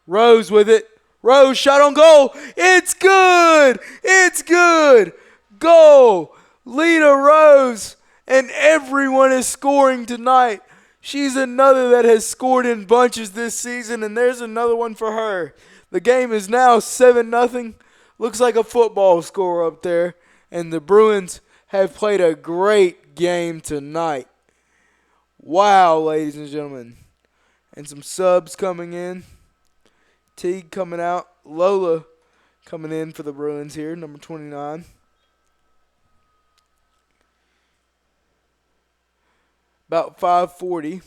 Rose with it. Rose shot on goal. It's good. It's good. Goal. Lita Rose. And everyone is scoring tonight. She's another that has scored in bunches this season, and there's another one for her. The game is now 7-0. Looks like a football score up there. And the Bruins have played a great game tonight. Wow, ladies and gentlemen. And some subs coming in. Teague coming out. Lola coming in for the Bruins here, number 29. About 5:40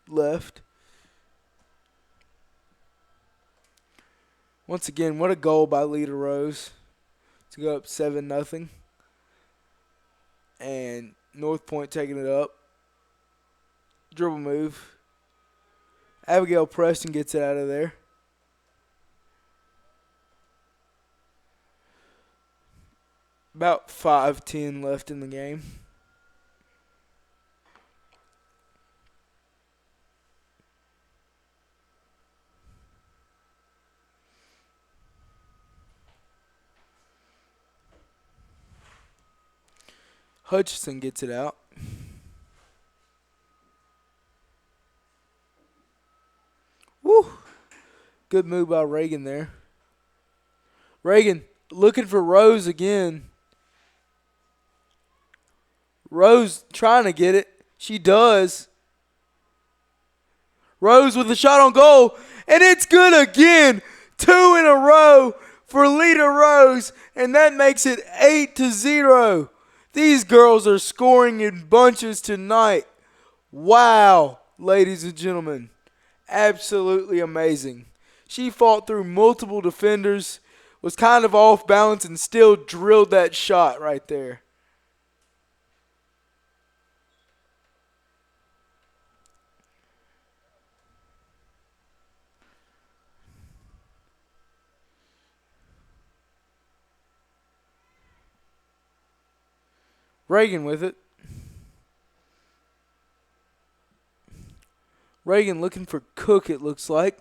left. Once again, what a goal by Lita Rose to go up 7-0. And Northpoint taking it up. Dribble move. Abigail Preston gets it out of there. About 5:10 left in the game. Hutchison gets it out. Woo! Good move by Reagan there. Reagan looking for Rose again. Rose trying to get it. She does. Rose with a shot on goal, and it's good again. 2 in a row for Lita Rose, and that makes it 8-0. These girls are scoring in bunches tonight. Wow, ladies and gentlemen. Absolutely amazing. She fought through multiple defenders, was kind of off balance, and still drilled that shot right there. Reagan with it. Reagan looking for Cook, it looks like.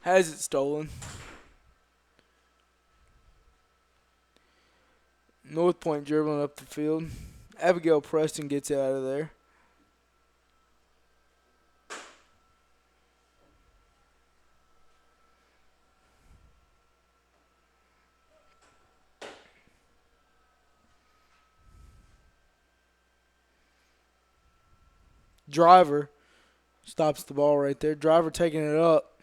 Has it stolen. Northpoint dribbling up the field. Abigail Preston gets it out of there. Driver stops the ball right there. Driver taking it up.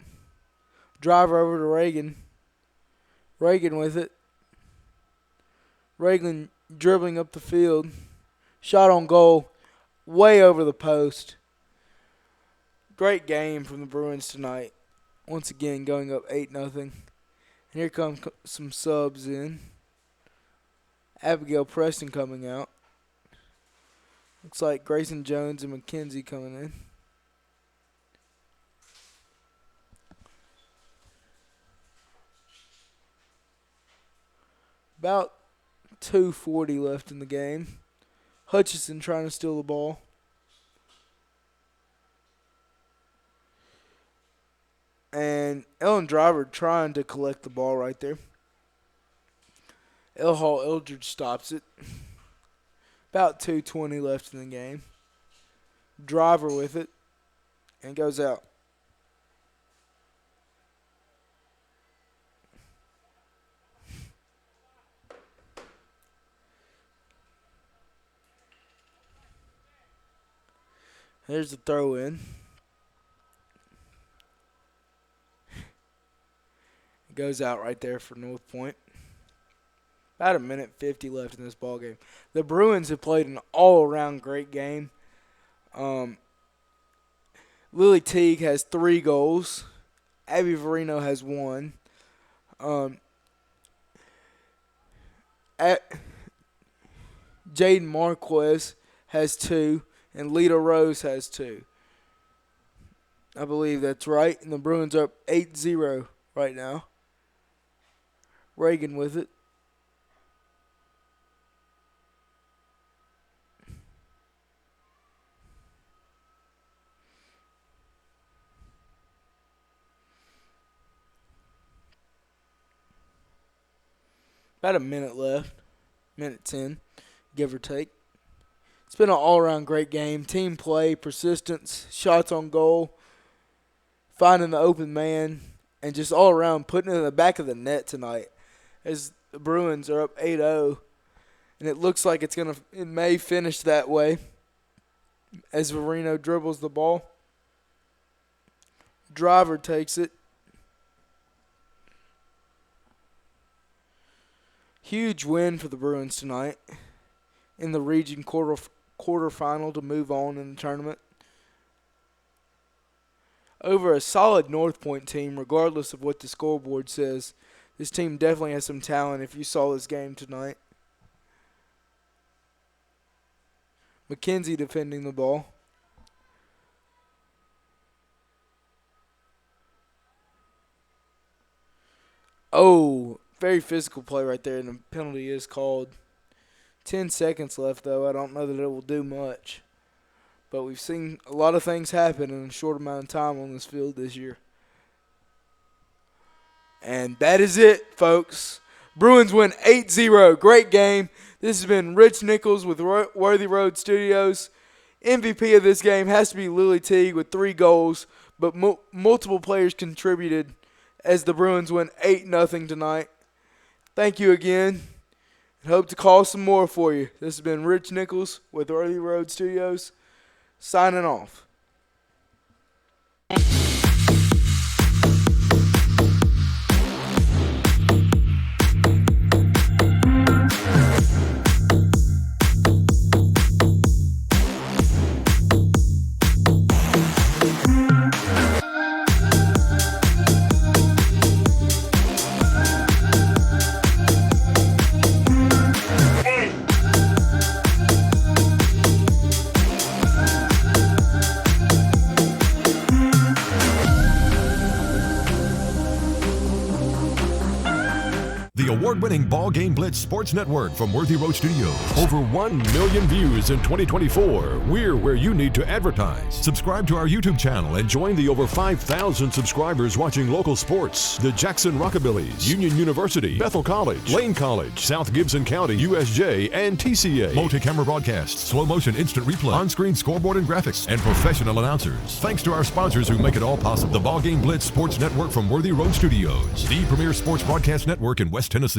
Driver over to Reagan. Reagan with it. Reagan dribbling up the field. Shot on goal. Way over the post. Great game from the Bruins tonight. Once again going up 8-0. And here come some subs in. Abigail Preston coming out. Looks like Grayson Jones and McKenzie coming in. About 2:40 left in the game. Hutchison trying to steal the ball. And Ellen Driver trying to collect the ball right there. L. Hall Eldridge stops it. About 2:20 left in the game. Driver with it. And goes out. There's the throw in. It goes out right there for Northpoint. About 1:50 left in this ball game. The Bruins have played an all-around great game. Lily Teague has 3 goals. Abby Verino has 1. Jaden Marquez has 2. And Lita Rose has 2. I believe that's right. And the Bruins are up 8-0 right now. Reagan with it. About 1 minute left. 1:10, give or take. It's been an all-around great game. Team play, persistence, shots on goal, finding the open man, and just all around putting it in the back of the net tonight. As the Bruins are up 8-0, and it looks like it may finish that way. As Verino dribbles the ball, Driver takes it. Huge win for the Bruins tonight in the region quarterfinal to move on in the tournament. Over a solid Northpoint team, regardless of what the scoreboard says. This team definitely has some talent if you saw this game tonight. McKenzie defending the ball. Oh, very physical play right there, and the penalty is called. 10 seconds left, though. I don't know that it will do much. But we've seen a lot of things happen in a short amount of time on this field this year. And that is it, folks. Bruins win 8-0. Great game. This has been Rich Nichols with Worthy Road Studios. MVP of this game has to be Lily Teague with 3 goals, but multiple players contributed as the Bruins win 8-0 tonight. Thank you again, and hope to call some more for you. This has been Rich Nichols with Worthy Road Studios, signing off. Award-winning BallGame Blitz Sports Network from Worthy Road Studios. Over 1 million views in 2024. We're where you need to advertise. Subscribe to our YouTube channel and join the over 5,000 subscribers watching local sports. The Jackson Rockabillys, Union University, Bethel College, Lane College, South Gibson County, USJ, and TCA. Multi-camera broadcasts, slow motion instant replay, on-screen scoreboard and graphics, and professional announcers. Thanks to our sponsors who make it all possible. The BallGame Blitz Sports Network from Worthy Road Studios, the premier sports broadcast network in West Tennessee.